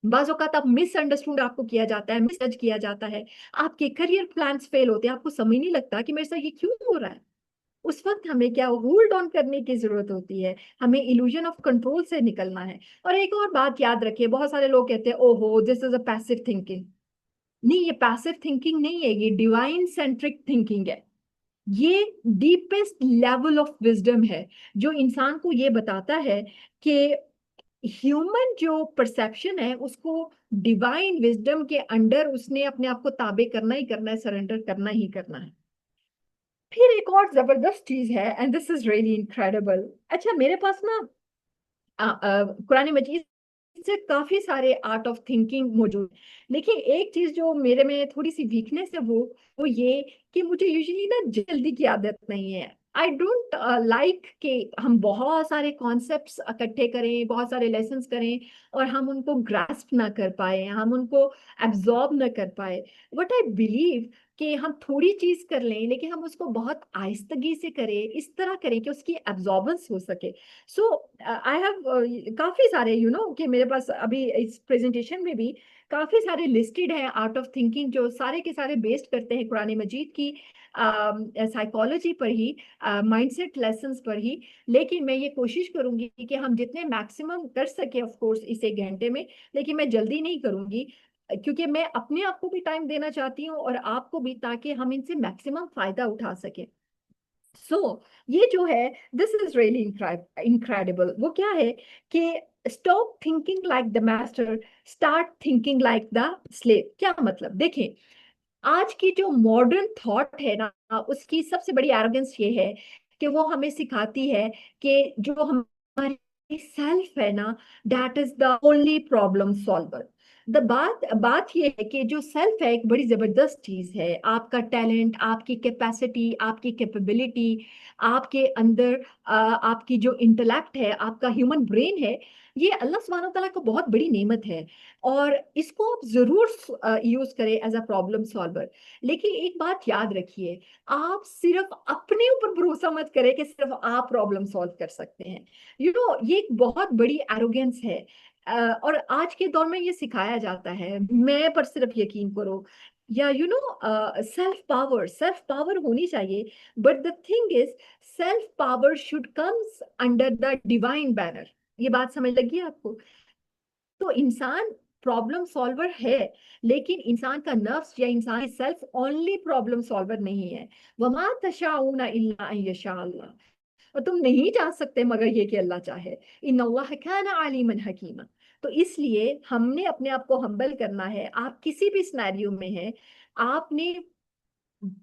बाज़ औक़ात आप मिसअंडरस्टूड आपको किया जाता है, मिसजज किया जाता है, आपके करियर प्लान्स फेल होते हैं, आपको समझ नहीं लगता कि मेरे साथ ये क्यों हो रहा है। उस वक्त हमें क्या होल्ड ऑन करने की जरूरत होती है, हमें इल्यूजन ऑफ कंट्रोल से निकलना है। और एक और बात याद रखिए, बहुत सारे लोग कहते हैं ओहो this is a passive thinking. नहीं, ये पैसिव थिंकिंग नहीं है, ये डिवाइन सेंट्रिक थिंकिंग है। ये डीपेस्ट लेवल ऑफ विजडम है, जो इंसान को ये बताता है कि ह्यूमन जो परसेप्शन है उसको डिवाइन विजडम के अंडर उसने अपने आप को ताबे करना ही करना है, सरेंडर करना ही करना है। फिर एक और जबरदस्त चीज है, and this is really incredible. अच्छा, मेरे पास ना कुरान मजीद से काफी सारे आर्ट ऑफ थिंकिंग मौजूद, लेकिन एक चीज जो मेरे में थोड़ी सी वीकनेस है, वो ये कि मुझे यूजुअली ना जल्दी की आदत नहीं है। आई डोंट लाइक कि हम बहुत सारे कॉन्सेप्ट्स इकट्ठे करें, बहुत सारे लेसन्स करें, और हम उनको ग्रास्प ना कर पाए, हम उनको एब्जॉर्ब ना कर पाए। व्हाट आई बिलीव कि हम थोड़ी चीज कर लें, लेकिन हम उसको बहुत आहिस्तगी से करें, इस तरह करें कि उसकी एब्जॉर्बेंस हो सके। सो आई हैव काफी सारे कि मेरे पास अभी इस प्रेजेंटेशन में भी काफी सारे लिस्टेड हैं आर्ट ऑफ थिंकिंग, जो सारे के सारे बेस्ड करते हैं कुरान मजीद की साइकोलॉजी पर ही, माइंडसेट लेसन्स पर ही। लेकिन मैं ये कोशिश करूंगी कि हम जितने मैक्सिमम कर सके ऑफ कोर्स इस 1 घंटे में, लेकिन मैं जल्दी नहीं करूंगी, क्योंकि मैं अपने आप को भी टाइम देना चाहती हूँ और आपको भी, ताकि हम इनसे मैक्सिमम फायदा उठा सके। सो ये जो है, दिस इज रियली इनक्रेडिबल। वो क्या है कि stop thinking like the master, start thinking like the slave. क्या मतलब, देखें, आज की जो मॉडर्न थॉट है ना, उसकी सबसे बड़ी एरोगेंस ये है कि वो हमें सिखाती है कि जो हमारी सेल्फ है ना, that is the only problem solver. The बात बात ये है कि जो सेल्फ है एक बड़ी जबरदस्त चीज है, आपका टैलेंट, आपकी कैपेसिटी, आपकी कैपेबिलिटी, आपके अंदर आपकी जो इंटेलेक्ट है, आपका ह्यूमन ब्रेन है, ये अल्लाह सुब्हानहू तआला को बहुत बड़ी नेमत है, और इसको आप जरूर यूज करें एज अ प्रॉब्लम सॉल्वर। लेकिन एक बात याद रखिए, आप सिर्फ अपने ऊपर भरोसा मत करें कि सिर्फ आप प्रॉब्लम सॉल्व कर सकते हैं। ये एक बहुत बड़ी एरोगेंस है। और आज के दौर में ये सिखाया जाता है, मैं पर सिर्फ यकीन करो, या सेल्फ पावर होनी चाहिए। But the thing is, self power should comes under the divine banner. ये बात समझ लगी आपको? तो इंसान प्रॉब्लम सॉल्वर है, लेकिन इंसान का नफ्स या इंसान सेल्फ ओनली प्रॉब्लम सॉल्वर नहीं है। वमा तशाऊना इल्ला अन यशा अल्लाह। और तुम नहीं जा सकते मगर ये कि अल्लाह चाहे। इन्नल्लाह काना अलीमन हकीमा। तो इसलिए हमने अपने आप को हम्बल करना है। आप किसी भी सिनेरियो में हैं, आपने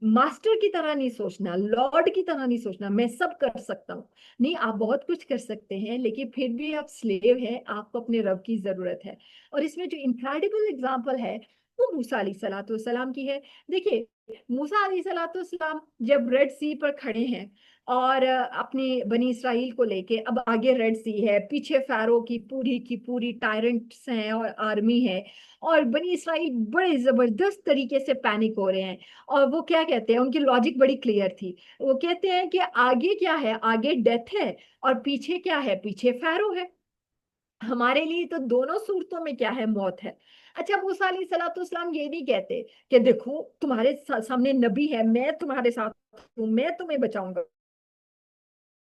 मास्टर की तरह नहीं सोचना, लॉर्ड की तरह नहीं सोचना मैं सब कर सकता हूँ। नहीं, आप बहुत कुछ कर सकते हैं, लेकिन फिर भी आप स्लेव हैं, आपको अपने रब की जरूरत है। और इसमें जो इनक्रेडिबल एग्जांपल है वो मूसा अलैहिस्सलातु वस्सलाम की है। देखिए, मूसा अलैहिस्सलातु वस्सलाम जब रेड सी पर खड़े हैं और अपने बनी इसराइल को लेके, अब आगे रेड सी है, पीछे फैरो की पूरी टायरेंट्स हैं और आर्मी है, और बनी इसराइल बड़े जबरदस्त तरीके से पैनिक हो रहे हैं। और वो क्या कहते हैं, उनकी लॉजिक बड़ी क्लियर थी। वो कहते हैं कि आगे क्या है, आगे डेथ है, और पीछे क्या है, पीछे फैरो है। हमारे लिए तो दोनों सूरतों में क्या है, मौत है। अच्छा, मूसा अलैहिस्सलाम ये नहीं कहते कि देखो तुम्हारे सामने नबी है, मैं तुम्हारे साथ हूं, मैं तुम्हें बचाऊंगा।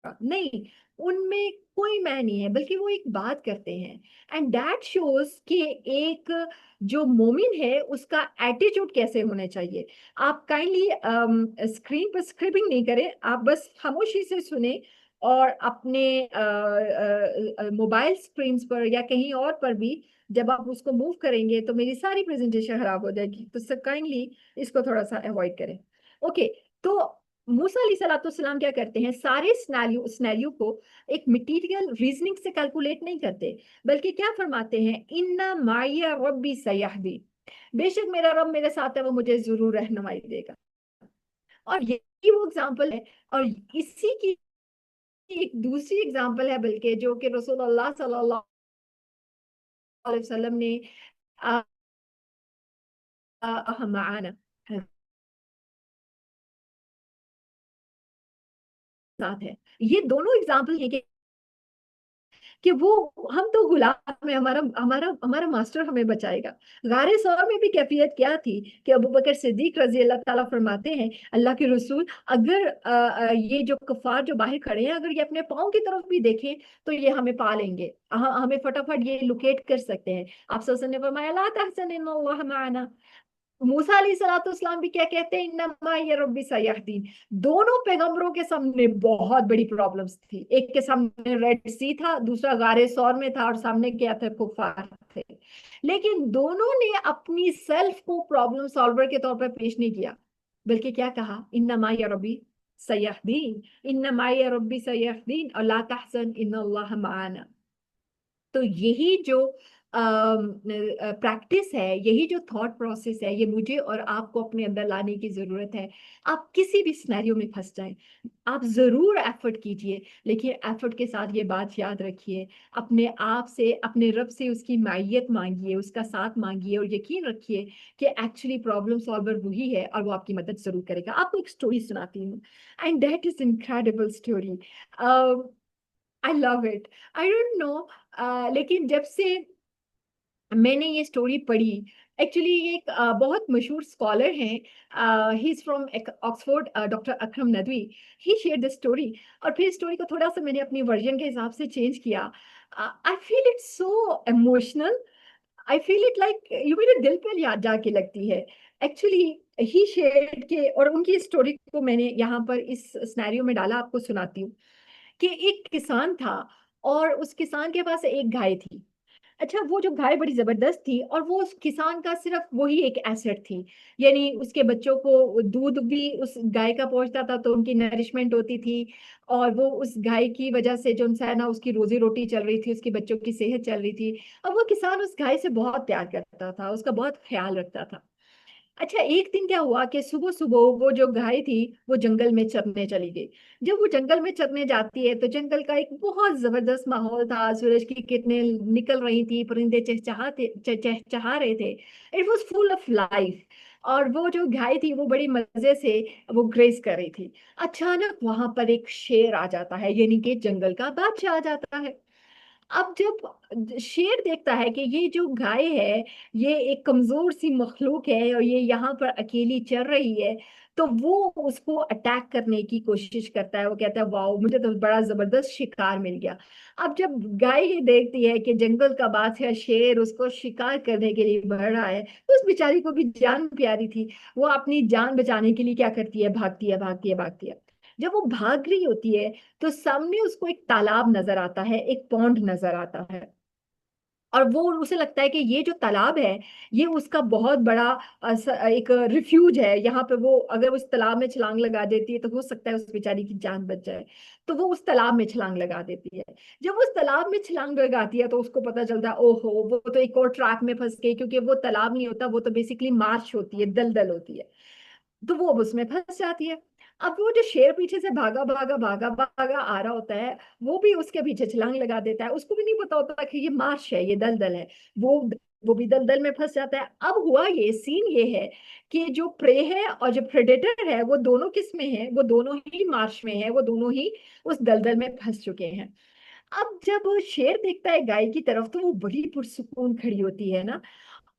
नहीं, उनमें कोई मैं नहीं है, बल्कि वो एक बात करते हैं। एंड दैट शोज कि एक जो मोमिन है उसका एटीट्यूड कैसे होने चाहिए। आप काइंडली स्क्रीन पर स्क्रिपिंग नहीं करें, आप बस खामोशी से सुने, और अपने मोबाइल स्क्रीन पर या कहीं और पर भी जब आप उसको मूव करेंगे तो मेरी सारी प्रेजेंटेशन खराब हो जाएगी, तो काइंडली इसको थोड़ा सा अवॉइड करें। ओके। तो मूसा अलैहिस्सलाम क्या करते हैं, सारे स्नैरियो को एक मटेरियल रीजनिंग से कैलकुलेट नहीं करते, बल्कि क्या फरमाते हैं, इन्ना माया रब्बी सयहदी। बेशक मेरा रब मेरे साथ है, वो मुझे जरूर रहनुमाई देगा। और यही वो एग्जांपल है। और इसी की एक दूसरी एग्जांपल है, बल्कि जो कि रसूलुल्लाह सल्लल्लाहु अलैहि वसल्लम ने आ, माना साथ है। ये दोनों एग्जांपल है कि वो, हम तो गुलाम है, हमारा हमारा हमारा मास्टर हमें बचाएगा। गारे सौर में भी कैफियत क्या थी कि अबू बकर सिद्दीक रजी अल्लाह ताला फरमाते हैं, अल्लाह के रसूल, अगर ये जो कफार जो बाहर खड़े हैं, अगर ये अपने पाँव की तरफ भी देखें तो ये हमें पा लेंगे, हमें फटाफट ये लोकेट कर सकते हैं। आप सल्लल्लाहु अलैहि वसल्लम ने फरमाया, ला तहज़न इन्नल्लाह मअना। मूसा अलैहिस्सलाम भी क्या कहते हैं, इन्नमा या रब्बी सयहदीन। दोनों पैगंबरों के सामने बहुत बड़ी प्रॉब्लम्स थी। एक के सामने रेड सी था, दूसरा गारे सौर में था, और सामने क्या थे, कुफार थे। लेकिन दोनों ने अपनी सेल्फ को प्रॉब्लम सॉल्वर के तौर पर पेश नहीं किया, बल्कि क्या कहा, इन्नमा या रब्बी सयहदीन, इन्नमा या रब्बी सयहदीन, और ला तहज़न इन्नल्लाह माना। तो यही जो प्रैक्टिस है, यही जो थॉट प्रोसेस है, ये मुझे और आपको अपने अंदर लाने की जरूरत है। आप किसी भी सिनेरियो में फंस जाएं, आप जरूर एफर्ट कीजिए, लेकिन एफर्ट के साथ ये बात याद रखिए, अपने आप से, अपने रब से उसकी मायियत मांगिए, उसका साथ मांगिए, और यकीन रखिए कि एक्चुअली प्रॉब्लम सॉल्वर वही है, और वो आपकी मदद जरूर करेगा। आपको एक स्टोरी सुनाती हूँ, and that is incredible story. I love it. I don't know, लेकिन जब से मैंने ये स्टोरी पढ़ी, एक्चुअली ये एक बहुत मशहूर स्कॉलर हैं, he is from Oxford, doctor Akram Nadvi. He share the story, और फिर स्टोरी को थोड़ा सा मैंने अपनी वर्जन के हिसाब से चेंज किया। I feel it so emotional, I feel it like you मेरे दिल पे याद जाके लगती है। एक्चुअली ही शेयर के, और उनकी स्टोरी को मैंने यहाँ पर इस सिनेरियो में डाला, आपको सुनाती हूँ। कि एक किसान था, और उस किसान के पास एक गाय थी। अच्छा, वो जो गाय बड़ी जबरदस्त थी, और वो उस किसान का सिर्फ वही एक एसेट थी। यानी उसके बच्चों को दूध भी उस गाय का पहुंचता था, तो उनकी नरिशमेंट होती थी। और वो उस गाय की वजह से जो है ना, उसकी रोजी रोटी चल रही थी, उसके बच्चों की सेहत चल रही थी। और वो किसान उस गाय से बहुत प्यार करता था, उसका बहुत ख्याल रखता था। अच्छा, एक दिन क्या हुआ कि सुबह सुबह वो जो गाय थी वो जंगल में चरने चली गई। जब वो जंगल में चरने जाती है तो जंगल का एक बहुत जबरदस्त माहौल था, सूरज की किरणें निकल रही थी, परिंदे चहचहा रहे थे। It was full of life. और वो जो गाय थी वो बड़ी मजे से वो ग्रेस कर रही थी। अचानक वहां पर एक शेर आ जाता है, यानी कि जंगल का बादशाह आ जाता है। अब जब शेर देखता है कि ये जो गाय है ये एक कमजोर सी मखलूक है और ये यहाँ पर अकेली चल रही है, तो वो उसको अटैक करने की कोशिश करता है। वो कहता है वाओ, मुझे तो बड़ा जबरदस्त शिकार मिल गया। अब जब गाय ये देखती है कि जंगल का बादशाह शेर उसको शिकार करने के लिए बढ़ रहा है, तो उस बेचारी को भी जान प्यारी थी। वो अपनी जान बचाने के लिए क्या करती है, भागती है भागती है भागती है। जब वो भाग रही होती है तो सामने उसको एक तालाब नजर आता है, एक पॉन्ड नजर आता है। और वो उसे लगता है कि ये जो तालाब है ये उसका बहुत बड़ा एक रिफ्यूज है। यहाँ पे वो अगर उस तालाब में छलांग लगा देती है तो हो सकता है उस बेचारी की जान बच जाए। तो वो उस तालाब में छलांग लगा देती है। जब वो उस तालाब में छलांग लगाती है तो उसको पता चलता है ओहो, वो तो एक और ट्रैप में फंस गई, क्योंकि वो तालाब नहीं होता, वो तो बेसिकली मार्श होती है, दलदल होती है। तो वो अब उसमें फंस जाती है। अब वो जो शेर पीछे से भागा भागा भागा भागा आ रहा होता है, वो भी उसके पीछे छलांग लगा देता है। उसको भी नहीं पता होता कि ये मार्श है, ये दलदल है। वो वो भी दलदल में फंस जाता है। अब हुआ ये सीन ये है कि जो प्रे है और जो प्रेडेटर है वो दोनों किस में है, वो दोनों ही मार्श में है, वो दोनों ही उस दलदल में फंस चुके हैं। अब जब वो शेर देखता है गाय की तरफ तो वो बड़ी पुरसुकून खड़ी होती है ना।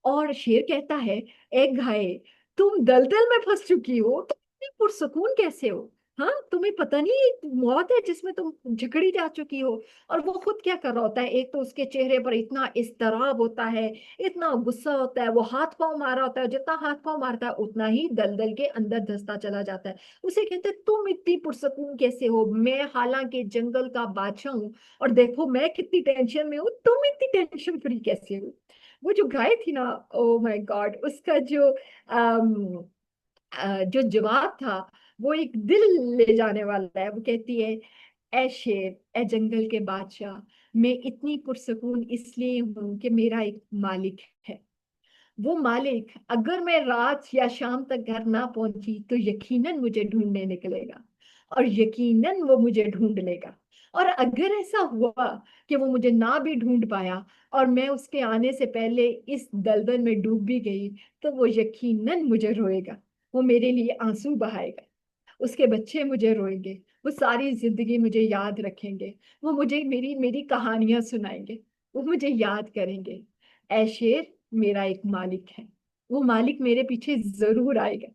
और शेर कहता है, एक घाये, तुम दलदल में फंस चुकी हो तो इतनी पुरसुकून कैसे हो? हाँ, तुम्हें पता नहीं एक मौत है जिसमें तुम झगड़ी जा चुकी हो। और वो खुद क्या कर रहा होता है, एक तो उसके चेहरे पर इतना इस्तराब होता है, इतना गुस्सा होता है, वो हाथ पांव मारा होता है, जितना हाथ पांव मारता है उतना ही दलदल के अंदर धंसता चला जाता है। उसे कहते हैं तुम इतनी पुरसुकून कैसे हो, मैं हालांकि जंगल का बादशाह हूँ और देखो मैं कितनी टेंशन में हूँ, तुम इतनी टेंशन फ्री कैसे हो? वो जो गाय थी ना, ओ माय गॉड, उसका जो जो जवाब था वो एक दिल ले जाने वाला है। वो कहती है, ए शेर, ए जंगल के बादशाह, मैं इतनी पुरसकून इसलिए हूं कि मेरा एक मालिक है। वो मालिक अगर मैं रात या शाम तक घर ना पहुंची तो यकीनन मुझे ढूंढने निकलेगा, और यकीनन वो मुझे ढूंढ लेगा। और अगर ऐसा हुआ कि वो मुझे ना भी ढूंढ पाया और मैं उसके आने से पहले इस दलदल में डूब भी गई, तो वो यकीनन मुझे रोएगा, वो मेरे लिए आंसू बहाएगा, उसके बच्चे मुझे रोएंगे, वो सारी जिंदगी मुझे याद रखेंगे, वो मुझे मेरी मेरी कहानियां सुनाएंगे, वो मुझे याद करेंगे। ऐ शेर, मेरा एक मालिक है, वो मालिक मेरे पीछे जरूर आएगा,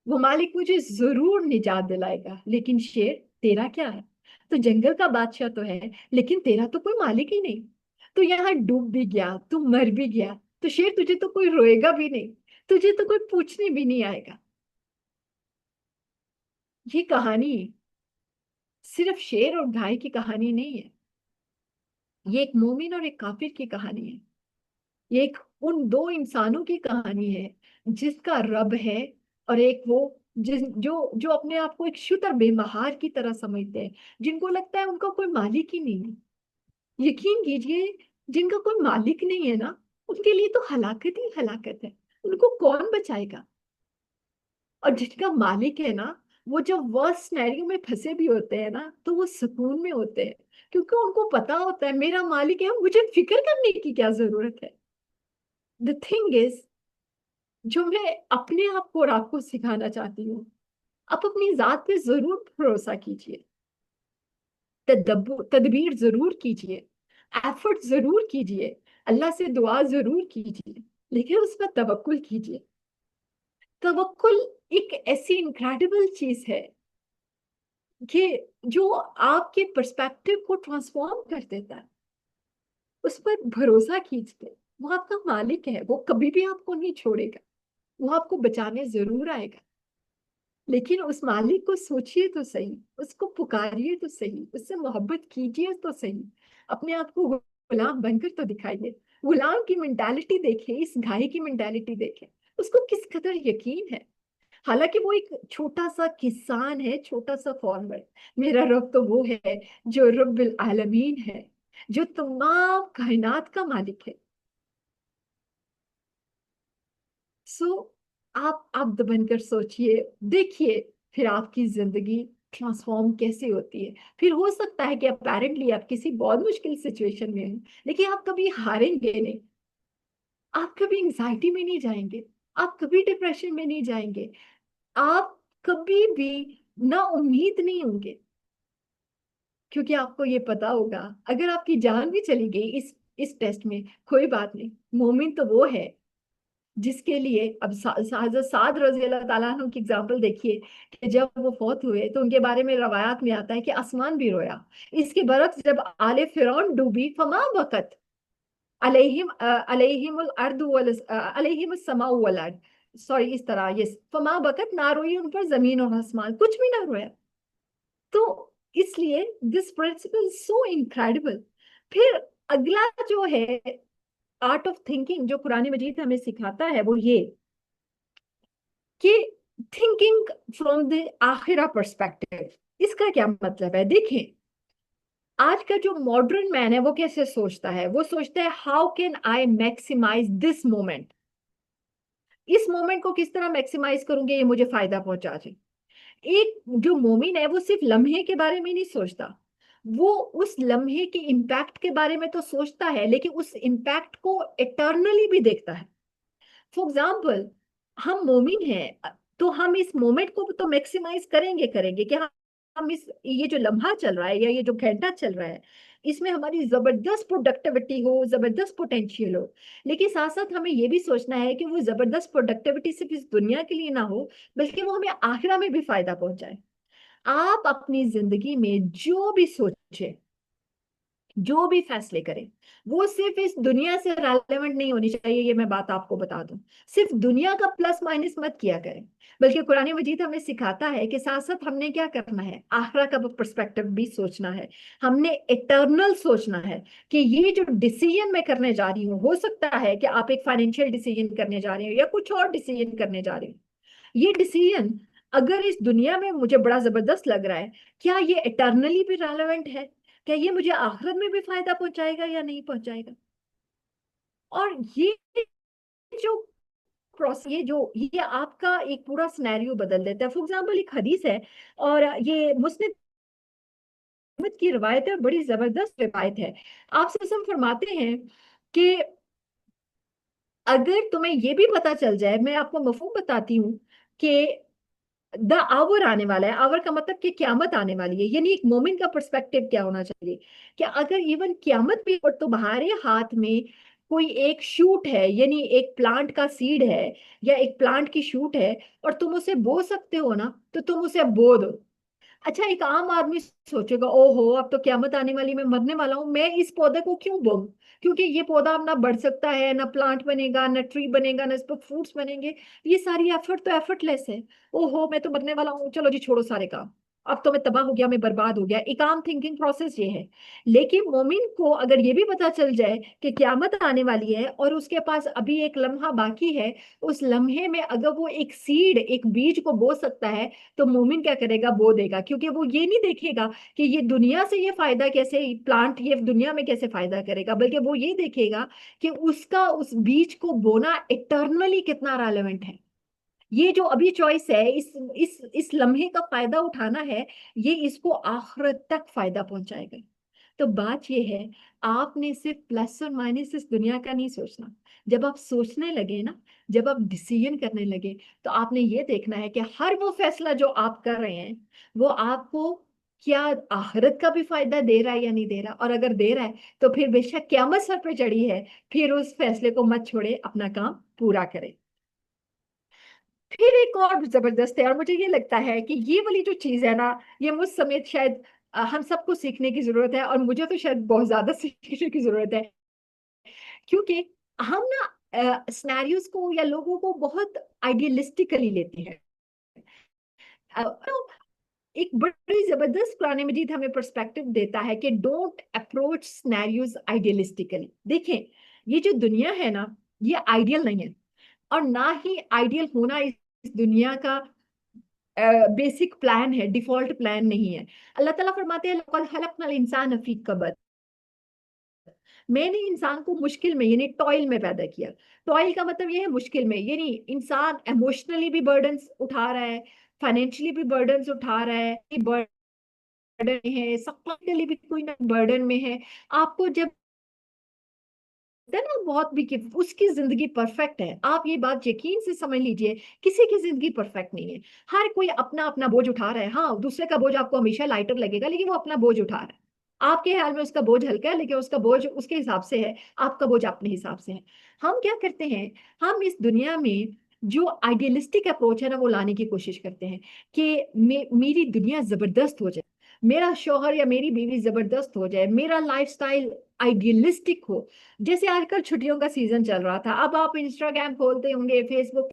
वो मालिक मुझे जरूर निजात दिलाएगा। लेकिन शेर, तेरा क्या है? तो जंगल का बादशाह तो है, लेकिन तेरा तो कोई मालिक ही नहीं। तू यहाँ डूब भी गया, तू मर भी गया, तो शेर तुझे तो कोई रोएगा भी नहीं, तुझे तो कोई पूछने भी नहीं आएगा। ये कहानी सिर्फ शेर और गाय की कहानी नहीं है, ये एक मोमिन और एक काफिर की कहानी है। ये एक उन दो इंसानों की कहानी है जिसका रब है, और एक वो जिस जो जो अपने आप को एक शुद्ध और बेमहार की तरह समझते हैं, जिनको लगता है उनका कोई मालिक ही नहीं है। यकीन कीजिए, जिनका कोई मालिक नहीं है ना, उनके लिए तो हलाकत ही हलाकत है, उनको कौन बचाएगा? और जिनका मालिक है ना, वो जब वर्स्ट सिनेरियो में फंसे भी होते हैं ना तो वो सुकून में होते हैं, क्योंकि उनको पता होता है मेरा मालिक है, मुझे फिक्र करने की क्या जरूरत है। द थिंग इज, जो मैं अपने आप को और आपको सिखाना चाहती हूँ, आप अपनी जात पे जरूर भरोसा कीजिए, तदबीर जरूर कीजिए, एफर्ट जरूर कीजिए, अल्लाह से दुआ जरूर कीजिए, लेकिन उस पर तवक्कुल कीजिए। तवक्कुल एक ऐसी इनक्रेडिबल चीज है कि जो आपके पर्सपेक्टिव को ट्रांसफॉर्म कर देता है। उस पर भरोसा कीजिए, वो आपका मालिक है, वो कभी भी आपको नहीं छोड़ेगा, वो आपको बचाने जरूर आएगा। लेकिन उस मालिक को सोचिए तो सही, उसको पुकारिए तो सही, उससे मोहब्बत कीजिए तो सही, अपने आप को गुलाम बनकर तो दिखाइए। गुलाम की मेंटालिटी देखिए, इस गाय की मेंटालिटी देखिए, उसको किस कदर यकीन है। हालांकि वो एक छोटा सा किसान है, छोटा सा फार्मर, मेरा रब तो वो है जो रब्बिल आलमीन है, जो तमाम कायनात का मालिक है। सो आप आंख बंद कर सोचिए, देखिए, फिर आपकी जिंदगी ट्रांसफॉर्म कैसे होती है। फिर हो सकता है कि अपेरेंटली आप किसी बहुत मुश्किल सिचुएशन में हैं, लेकिन आप कभी हारेंगे नहीं, आप कभी एंजाइटी में नहीं जाएंगे, आप कभी डिप्रेशन में नहीं जाएंगे, आप कभी भी ना उम्मीद नहीं होंगे। क्योंकि आपको ये पता होगा, अगर आपकी जान भी चली गई इस टेस्ट में, कोई बात नहीं, मोमिन तो वो है जिसके लिए अब हजरत साद रजी अल्लाह ताला अन्हु की एग्जाम्पल देखिए, कि जब वो फौत हुए तो उनके बारे में रवायात में आता है कि आसमान भी रोया। इसके बरक्स जब आले फिरौन डूबी, फमा वक़त अलैहिमुल अर्दु अलैहिमुस समाउ वल अर्द, सॉरी इस तरह, ये फमा वक़त ना रोई उन पर जमीन और आसमान, कुछ भी ना रोया। तो इसलिए दिस प्रिंसिपल सो इनक्रेडिबल। फिर अगला जो है आर्ट ऑफ थिंकिंग जो कुरान मजीद हमें सिखाता है, वो ये कि थिंकिंग फ्रॉम द आखिरा पर्सपेक्टिव। इसका क्या मतलब है, देखें, आज का जो मॉडर्न मैन है वो कैसे सोचता है, वो सोचता है how can I maximise this moment, इस मोमेंट को किस तरह मैक्सिमाइज करूंगे ये मुझे फायदा पहुंचा जाए। एक जो मोमिन है वो सिर्फ लम्हे के बारे में नहीं सोचता, वो उस लम्हे के इम्पैक्ट के बारे में तो सोचता है, लेकिन उस इम्पैक्ट को इटर्नली भी देखता है। फॉर एग्जाम्पल, हम मोमिन हैं तो हम इस मोमेंट को तो मैक्सिमाइज करेंगे करेंगे कि हम इस ये जो लम्हा चल रहा है या ये जो घंटा चल रहा है, इसमें हमारी जबरदस्त प्रोडक्टिविटी हो, जबरदस्त पोटेंशियल हो। लेकिन साथ साथ हमें ये भी सोचना है कि वो जबरदस्त प्रोडक्टिविटी सिर्फ इस दुनिया के लिए ना हो, बल्कि वो हमें आखिरा में भी फायदा पहुंचाए। आप अपनी जिंदगी में जो भी सोचे, जो भी फैसले करें, वो सिर्फ इस दुनिया से रेलेवेंट नहीं होनी चाहिए, ये मैं बात आपको बता दूं। सिर्फ दुनिया का प्लस माइनस मत किया करें, बल्कि कुरान मजीद हमें सिखाता है कि साथ साथ हमने क्या करना है, आखिरा का पर्सपेक्टिव भी सोचना है। हमने इटर्नल सोचना है कि ये जो डिसीजन मैं करने जा रही हूँ, हो सकता है कि आप एक फाइनेंशियल डिसीजन करने जा रहे हो या कुछ और डिसीजन करने जा रहे हो, ये डिसीजन अगर इस दुनिया में मुझे बड़ा जबरदस्त लग रहा है, क्या ये इटर्नली भी रेलेवेंट है, क्या ये मुझे आखिरत में भी फायदा पहुंचाएगा या नहीं पहुंचाएगा। और ये जो ये आपका एक पूरा सिनेरियो बदल देता है। फॉर एग्जाम्पल, एक हदीस है, और ये मुस्लिम की रिवायत है, बड़ी जबरदस्त रिवायत है। आप सल्लल्लाहु फरमाते हैं कि अगर तुम्हें ये भी पता चल जाए, मैं आपको मफहूम बताती हूँ, कि द आवर आने वाला है, आवर का मतलब कि क्यामत आने वाली है, यानी एक मोमिन का पर्सपेक्टिव क्या होना चाहिए कि अगर इवन क्यामत भी और तुम्हारे हाथ में कोई एक शूट है, यानी एक प्लांट का सीड है या एक प्लांट की शूट है, और तुम उसे बो सकते हो ना, तो तुम उसे बो दो। अच्छा, एक आम आदमी सोचेगा, ओहो अब तो क्यामत आने वाली, मैं मरने वाला हूं, मैं इस पौधे को क्यों बोऊं, क्योंकि ये पौधा अब ना बढ़ सकता है, ना प्लांट बनेगा, ना ट्री बनेगा, ना इस पर फ्रूट्स बनेंगे, ये सारी एफर्ट तो एफर्टलेस है। ओहो मैं तो मरने वाला हूँ, चलो जी छोड़ो सारे काम, अब तो मैं तबाह हो गया, मैं बर्बाद हो गया। एक आम थिंकिंग प्रोसेस ये है। लेकिन मोमिन को अगर ये भी पता चल जाए कि क्यामत आने वाली है और उसके पास अभी एक लम्हा बाकी है, उस लम्हे में अगर वो एक सीड, एक बीज को बो सकता है, तो मोमिन क्या करेगा, बो देगा। क्योंकि वो ये नहीं देखेगा कि ये दुनिया से ये फायदा कैसे, प्लांट ये दुनिया में कैसे फायदा करेगा, बल्कि वो ये देखेगा कि उसका उस बीज को बोना इटर्नली कितना रेलेवेंट है। ये जो अभी चॉइस है, इस लम्हे का फायदा उठाना है, ये इसको आखिरत तक फायदा पहुंचाएगा। तो बात ये है, आपने सिर्फ प्लस और माइनस इस दुनिया का नहीं सोचना। जब आप सोचने लगे ना, जब आप डिसीजन करने लगे, तो आपने ये देखना है कि हर वो फैसला जो आप कर रहे हैं, वो आपको क्या आखिरत का भी फायदा दे रहा है या नहीं दे रहा। और अगर दे रहा है, तो फिर बेशक क़यामत सर पे चढ़ी है, फिर उस फैसले को मत छोड़े, अपना काम पूरा करें। फिर एक और जबरदस्त है, और मुझे ये लगता है कि ये वाली जो चीज है ना, ये मुझ समेत शायद हम सबको सीखने की जरूरत है, और मुझे तो शायद बहुत ज्यादा सीखने की जरूरत है। क्योंकि हम ना सिनेरियोज को या लोगों को बहुत आइडियलिस्टिकली लेते हैं। तो एक बड़ी जबरदस्त कुरान मजीद हमें पर्सपेक्टिव देता है कि डोंट अप्रोच सिनेरियोज आइडियलिस्टिकली। देखें, ये जो दुनिया है ना, ये आइडियल नहीं है, और ना ही आइडियल होना इस दुनिया का बेसिक प्लान है, डिफॉल्ट प्लान नहीं है। अल्लाह ताला फरमाते हैं, लक़द खलक़नल इंसान फी कबद, मैंने इंसान को मुश्किल में यानी टॉयल में पैदा किया। टॉयल का मतलब ये है मुश्किल में, यानी इंसान इमोशनली भी बर्डन्स उठा रहा है, फाइनेंशियली भी बर्डन्स उठा रहा है, बर्डन है, साइकोलॉजिकली भी कोई ना बर्डन में है। आपको जब है ना बहुत भी कि उसकी जिंदगी परफेक्ट है, आप ये बात यकीन से समझ लीजिए, किसी की जिंदगी परफेक्ट नहीं है। हर कोई अपना अपना बोझ उठा रहा है। हाँ, दूसरे का बोझ आपको हमेशा लाइटर लगेगा, लेकिन वो अपना बोझ उठा रहा है। आपके ख्याल में उसका बोझ हल्का है, लेकिन उसका बोझ उसके हिसाब से है, आपका बोझ अपने हिसाब से है। हम क्या करते हैं, हम इस दुनिया में जो आइडियलिस्टिक अप्रोच है ना वो लाने की कोशिश करते हैं कि मेरी दुनिया जबरदस्त हो जाए, मेरा शौहर या मेरी बीवी जबरदस्त हो जाए, मेरा लाइफस्टाइल आइडियलिस्टिक हो। जैसे आजकल छुट्टियों का सीजन चल रहा था, अब आप इंस्टाग्राम खोलते होंगे, फेसबुक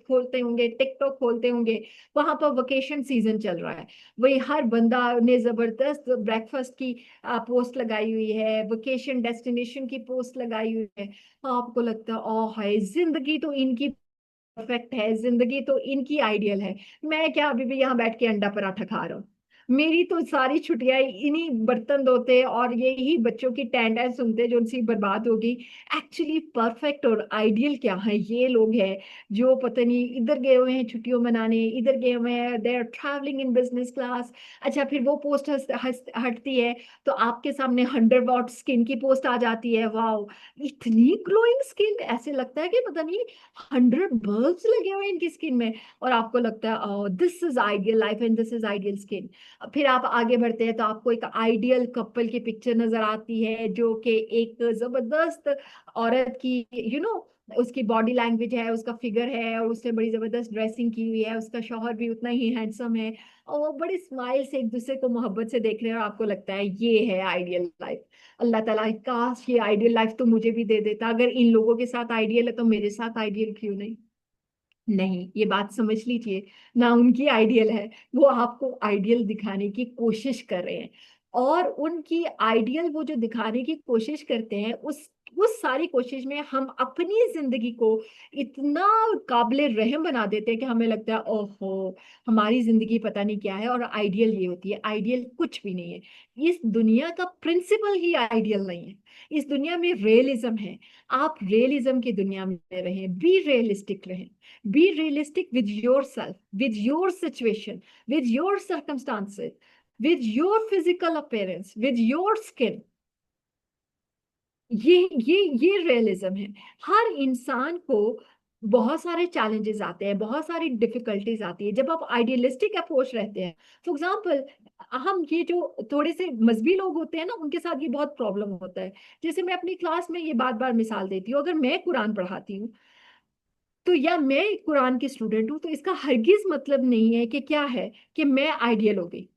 खोलते होंगे, टिकटॉक खोलते होंगे, वहां पर वेकेशन सीजन चल रहा है। वही हर बंदा ने जबरदस्त ब्रेकफास्ट की पोस्ट लगाई हुई है, वेकेशन डेस्टिनेशन की पोस्ट लगाई हुई है। आपको लगता है ओ हाय, जिंदगी तो इनकी परफेक्ट है, जिंदगी तो इनकी आइडियल है। मैं क्या अभी भी यहाँ बैठ के अंडा पराठा खा रहा हूँ। मेरी तो सारी छुट्टियां इन्हीं बर्तन धोते और यही बच्चों की टैंडा सुनते जो उनसी बर्बाद होगी। एक्चुअली परफेक्ट और आइडियल क्या है, ये लोग हैं जो पता नहीं इधर गए हुए हैं छुट्टियों मनाने, इधर गए हुए हैं, they are travelling in business class. अच्छा, फिर वो पोस्ट हटती है तो आपके सामने 100 वॉट स्किन की पोस्ट आ जाती है। वाओ, इतनी ग्लोइंग स्किन, ऐसे लगता है कि पता नहीं 100 बल्ब्स लगे हुए हैं इनकी स्किन में। और आपको लगता है this is ideal life and this is ideal skin. फिर आप आगे बढ़ते हैं तो आपको एक आइडियल कपल की पिक्चर नजर आती है, जो कि एक जबरदस्त औरत की उसकी बॉडी लैंग्वेज है, उसका फिगर है, और उसने बड़ी जबरदस्त ड्रेसिंग की हुई है, उसका शौहर भी उतना ही हैंडसम है, और वो बड़ी स्माइल से एक दूसरे को मोहब्बत से देख रहे हैं, और आपको लगता है ये है आइडियल लाइफ। अल्लाह ताला, काश ये आइडियल लाइफ तो मुझे भी दे देता, अगर इन लोगों के साथ आइडियल है तो मेरे साथ आइडियल क्यों नहीं। नहीं, ये बात समझ लीजिए, ना उनकी आइडियल है, वो आपको आइडियल दिखाने की कोशिश कर रहे हैं। और उनकी आइडियल वो जो दिखाने की कोशिश करते हैं, उस सारी कोशिश में हम अपनी जिंदगी को इतना काबिले रहम बना देते हैं कि हमें लगता है ओहो, हमारी जिंदगी पता नहीं क्या है, और आइडियल ये होती है। आइडियल कुछ भी नहीं है, इस दुनिया का प्रिंसिपल ही आइडियल नहीं है। इस दुनिया में रियलिज्म है। आप रियलिज्म की दुनिया में रहें, बी रियलिस्टिक रहें। Be realistic with yourself, with your situation, with your circumstances, with your physical appearance, with your skin. ये ये रियलिज्म है। हर इंसान को बहुत सारे चैलेंजेस आते हैं, बहुत सारी डिफिकल्टीज आती है जब आप आइडियलिस्टिक अप्रोच रहते हैं। फॉर एग्जाम्पल, हम ये जो थोड़े से मजहबी लोग होते हैं ना, उनके साथ ये बहुत प्रॉब्लम होता है। जैसे मैं अपनी क्लास में ये बार बार मिसाल देती हूँ, अगर मैं कुरान पढ़ाती हूँ तो, या मैं कुरान की स्टूडेंट हूं, तो इसका हरगिज मतलब नहीं है कि क्या है कि मैं आइडियल हो गई,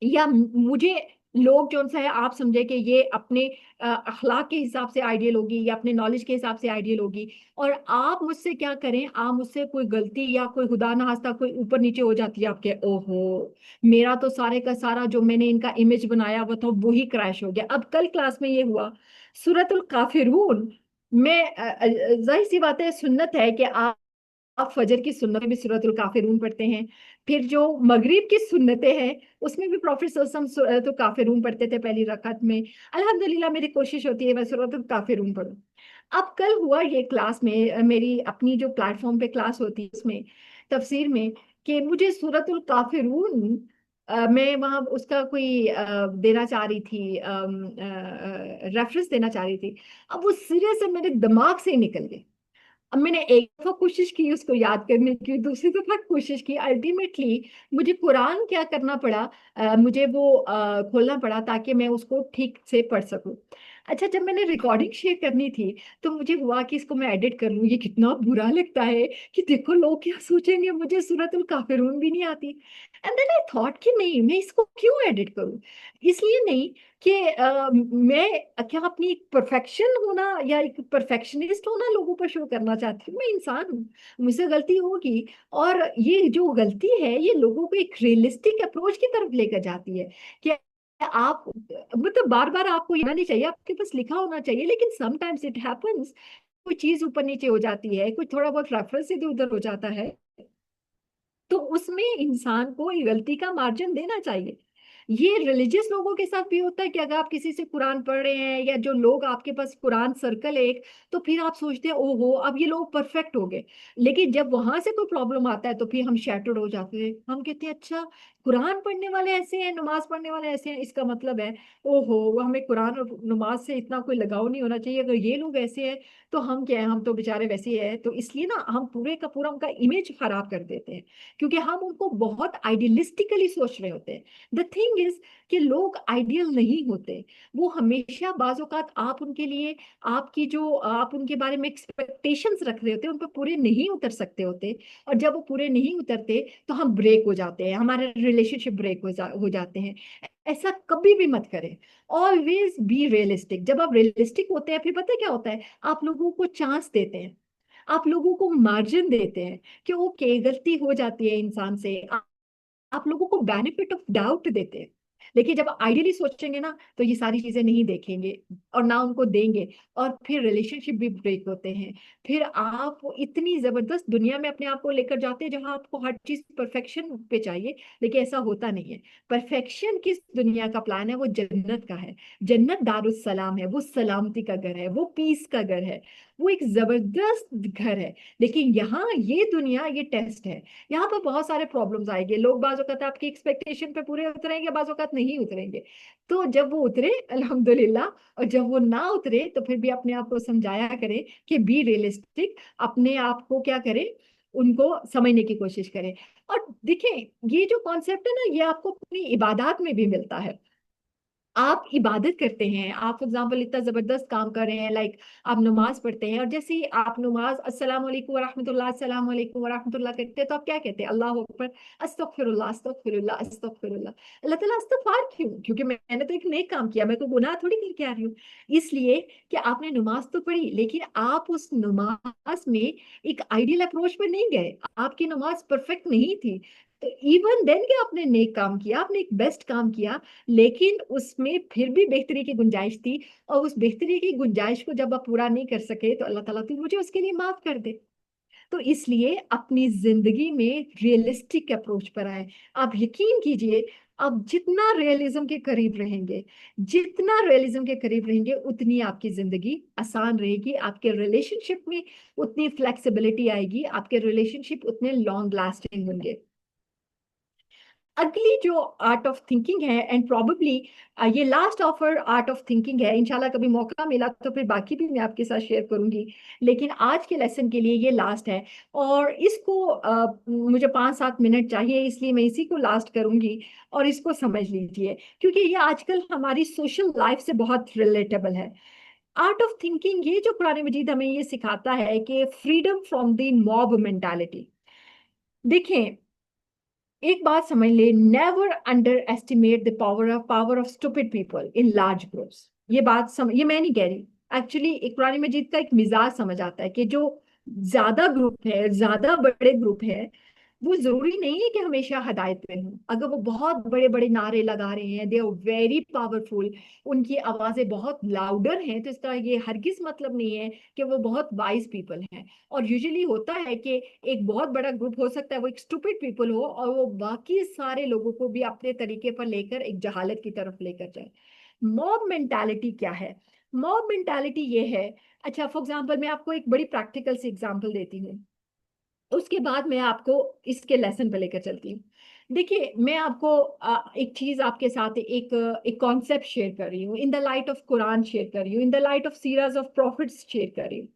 या मुझे लोग जो सा है आप समझे कि ये अपने अखलाक के हिसाब से आइडियल होगी या अपने नॉलेज के हिसाब से आइडियल होगी, और आप मुझसे क्या करें, आप मुझसे कोई गलती या कोई खुदा ना खास्ता कोई ऊपर नीचे हो जाती है, आपके ओहो, मेरा तो सारे का सारा जो मैंने इनका इमेज बनाया हुआ था वही क्रैश हो गया। अब कल क्लास में ये हुआ, सूरतुल काफिरून में जाहिर सी बात है, सुन्नत है कि आप फजर की सुन्नत में भी सूरतुल काफिरून पढ़ते हैं। फिर जो मगरिब की सुन्नतें हैं उसमें भी प्रॉफिट सल्लल्लाहु अलैहि वसल्लम सूरतुल काफिरून पढ़ते थे पहली रकात में। अल्हम्दुलिल्लाह, मेरी कोशिश होती है मैं सूरतुल काफिरून पढूं। अब कल हुआ ये क्लास में, मेरी अपनी जो प्लेटफॉर्म पे क्लास होती है उसमें तफसीर में, कि मुझे सूरतुल काफिरून मैं वहां उसका कोई देना चाह रही थी, रेफरेंस देना चाह रही थी। अब वो सिरे से मेरे दिमाग से ही निकल गई। अब मैंने एक दफा कोशिश की उसको याद करने की, दूसरी दफा कोशिश की, अल्टीमेटली मुझे कुरान क्या करना पड़ा, मुझे वो खोलना पड़ा ताकि मैं उसको ठीक से पढ़ सकूं। अच्छा, जब मैंने रिकॉर्डिंग शेयर करनी थी तो मुझे हुआ कि इसको मैं एडिट कर लूं, ये कितना बुरा लगता है कि देखो लोग क्या सोचेंगे, मुझे सूरतुल काफिरून भी नहीं आती। एंड देन आई थॉट कि नहीं, मैं इसको क्यों एडिट करूं। इसलिए नहीं कि मैं क्या अपनी परफेक्शन होना या एक परफेक्शनिस्ट होना लोगों पर शो करना चाहती हूँ। मैं इंसान हूँ, मुझसे गलती होगी, और ये जो गलती है ये लोगों को एक रियलिस्टिक अप्रोच की तरफ लेकर जाती है कि आप मतलब बार बार आपको ये नहीं चाहिए, आपके पास लिखा होना चाहिए, लेकिन समटाइम्स इट हैपेंस, कोई चीज ऊपर नीचे हो जाती है, कोई थोड़ा बहुत रेफरेंस इधर उधर हो जाता है, तो उसमें इंसान को ये गलती का मार्जिन देना चाहिए। ये रिलीजियस लोगों के साथ भी होता है कि अगर आप किसी से कुरान पढ़ रहे हैं, या जो लोग आपके पास कुरान सर्कल है एक, तो फिर आप सोचते हैं ओहो अब ये लोग परफेक्ट हो गए। लेकिन जब वहां से कोई प्रॉब्लम आता है तो फिर हम शैटर्ड हो जाते हैं, हम कहते हैं अच्छा कुरान पढ़ने वाले ऐसे हैं, नमाज पढ़ने वाले ऐसे हैं, इसका मतलब है ओहो वो हमें कुरान और नमाज से इतना कोई लगाव नहीं होना चाहिए, अगर ये लोग ऐसे हैं तो हम क्या है, हम तो बेचारे वैसे ही है। तो इसलिए ना हम पूरे का पूरा उनका इमेज खराब कर देते हैं, क्योंकि हम उनको बहुत आइडियलिस्टिकली सोच रहे होते हैं। द थिंग इज कि लोग आइडियल नहीं होते। वो हमेशा बाज औक़ात आप उनके लिए, आपकी जो आप उनके बारे में एक्सपेक्टेशंस रख रहे होते हैं उन पर पूरे नहीं उतर सकते होते। और जब वो पूरे नहीं उतरते तो हम ब्रेक हो जाते हैं, हमारे रिलेशनशिप ब्रेक हो जाते हैं। ऐसा कभी भी मत करें। Always be realistic. जब आप रियलिस्टिक होते हैं फिर पता है क्या होता है, आप लोगों को चांस देते हैं, आप लोगों को मार्जिन देते हैं कि ओके गलती हो जाती है इंसान से, आप लोगों को बेनिफिट ऑफ डाउट देते हैं। लेकिन जब आइडियली सोचेंगे ना तो ये सारी चीजें नहीं देखेंगे और ना उनको देंगे, और फिर रिलेशनशिप भी ब्रेक होते हैं। फिर आप इतनी जबरदस्त दुनिया में अपने आप को लेकर जाते हैं जहां आपको हर चीज परफेक्शन पे चाहिए, लेकिन ऐसा होता नहीं है। परफेक्शन किस दुनिया का प्लान है, वो जन्नत का है। जन्नत दारुस सलाम है, वो सलामती का घर है, वो पीस का घर है, वो एक जबरदस्त घर है। लेकिन यहाँ ये दुनिया ये टेस्ट है, यहाँ पर बहुत सारे प्रॉब्लम्स आएंगे। लोग बाज़ औक़ात आपकी एक्सपेक्टेशन पे पूरे उतरेंगे, बाज़ औक़ात नहीं उतरेंगे। तो जब वो उतरे अल्हम्दुलिल्लाह, और जब वो ना उतरे तो फिर भी अपने आप को समझाया करें कि बी रियलिस्टिक, अपने आप को क्या करें, उनको समझने की कोशिश करें। और देखें, ये जो कॉन्सेप्ट है ना ये आपको अपनी इबादत में भी मिलता है। आप इबादत करते हैं, आप फॉर एग्जाम्पल इतना जबरदस्त काम कर रहे हैं, लाइक आप नमाज पढ़ते हैं, और जैसे ही आप नमाज अस्सलाम वालेकुम वरहमतुल्लाह अस्सलाम वालेकुम वरहमतुल्लाह करते हैं तो आप क्या कहते हैं, अल्लाह अकबर, अस्तगफिरुल्लाह अस्तगफिरुल्लाह अस्तगफिरुल्लाह। अल्लाह ताला इस्तगफार क्यों, क्योंकि मैंने तो एक नेक काम किया, मैं तो गुनाह थोड़ी करके आ रही हूँ। इसलिए कि आपने नमाज तो पढ़ी, लेकिन आप उस नमाज में एक आइडियल अप्रोच पर नहीं गए, आपकी नमाज परफेक्ट नहीं थी। तो इवन देन कि आपने नेक काम किया, आपने एक बेस्ट काम किया, लेकिन उसमें फिर भी बेहतरी की गुंजाइश थी। और उस बेहतरी की गुंजाइश को जब आप पूरा नहीं कर सके तो अल्लाह ताला तो मुझे उसके लिए माफ कर दे। तो इसलिए अपनी जिंदगी में रियलिस्टिक अप्रोच पर आए। आप यकीन कीजिए, आप जितना रियलिज्म के करीब रहेंगे, जितना रियलिज्म के करीब रहेंगे उतनी आपकी जिंदगी आसान रहेगी, आपके रिलेशनशिप में उतनी फ्लेक्सिबिलिटी आएगी, आपके रिलेशनशिप उतने लॉन्ग लास्टिंग होंगे। अगली जो आर्ट ऑफ थिंकिंग है, एंड प्रोबेबली ये last offer art of thinking है, इंशाल्लाह कभी मौका मिला तो फिर बाकी भी मैं आपके साथ शेयर करूंगी, लेकिन आज के लेसन के लिए ये लास्ट है। और इसको मुझे 5-7 मिनट चाहिए, इसलिए मैं इसी को लास्ट करूंगी। और इसको समझ लीजिए, क्योंकि ये आजकल हमारी सोशल लाइफ से बहुत रिलेटेबल है। आर्ट ऑफ थिंकिंग ये जो कुरान मजीद हमें ये सिखाता है कि freedom from the mob mentality. देखें, एक बात समझ ले, never under estimate the power of stupid people in large groups. ये बात ये मैं नहीं कह रही, एक्चुअली एक कुरान मजीद का एक मिजाज समझ आता है कि जो ज्यादा ग्रुप है, ज्यादा बड़े ग्रुप है, वो जरूरी नहीं है कि हमेशा हदायत में हो। अगर वो बहुत बड़े बड़े नारे लगा रहे हैं, दे आर वेरी पावरफुल, उनकी आवाजें बहुत लाउडर हैं, तो इसका ये हरगिज मतलब नहीं है कि वो बहुत वाइज पीपल हैं। और यूजुअली होता है कि एक बहुत बड़ा ग्रुप हो सकता है वो एक स्टूपिड पीपल हो, और वो बाकी सारे लोगों को भी अपने तरीके पर लेकर एक जहालत की तरफ लेकर जाए। मॉब मेंटालिटी क्या है? मॉब मेंटालिटी ये है, अच्छा फॉर एग्जाम्पल मैं आपको एक बड़ी प्रैक्टिकल सी एग्जाम्पल देती हूँ, उसके बाद मैं आपको इसके लेसन पे लेकर चलती हूँ। देखिए, मैं आपको एक चीज आपके साथ एक एक कॉन्सेप्ट शेयर कर रही हूँ, in the light of Quran share कर रही हूँ, in the light of seerah of prophets share कर रही हूँ।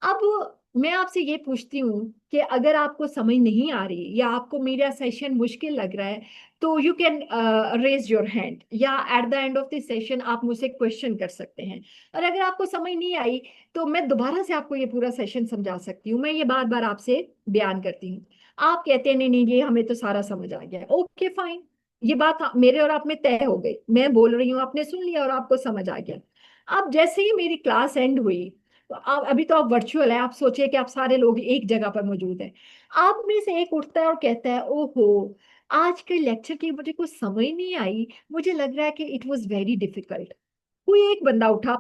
अब मैं आपसे ये पूछती हूँ कि अगर आपको समझ नहीं आ रही या आपको मेरा सेशन मुश्किल लग रहा है, तो you can raise your hand, या at the end of the session आप मुझसे क्वेश्चन कर सकते हैं। और अगर आपको समझ नहीं आई तो मैं दोबारा से आपको ये पूरा सेशन समझा सकती हूँ, मैं ये बार बार आपसे बयान करती हूँ। आप कहते हैं नहीं नहीं ये हमें तो सारा समझ आ गया, ओके फाइन, ये बात मेरे और आप में तय हो गई, मैं बोल रही हूँ आपने सुन लिया और आपको समझ आ गया। अब जैसे ही मेरी क्लास एंड हुई, तो आप अभी तो आप वर्चुअल है, आप सोचिए कि आप सारे लोग एक जगह पर मौजूद हैं। आप में से एक उठता है और कहता है ओहो, आज के लेक्चर की मुझे कुछ समझ नहीं आई, मुझे लग रहा है कि इट वाज वेरी डिफिकल्ट। कोई एक बंदा उठा,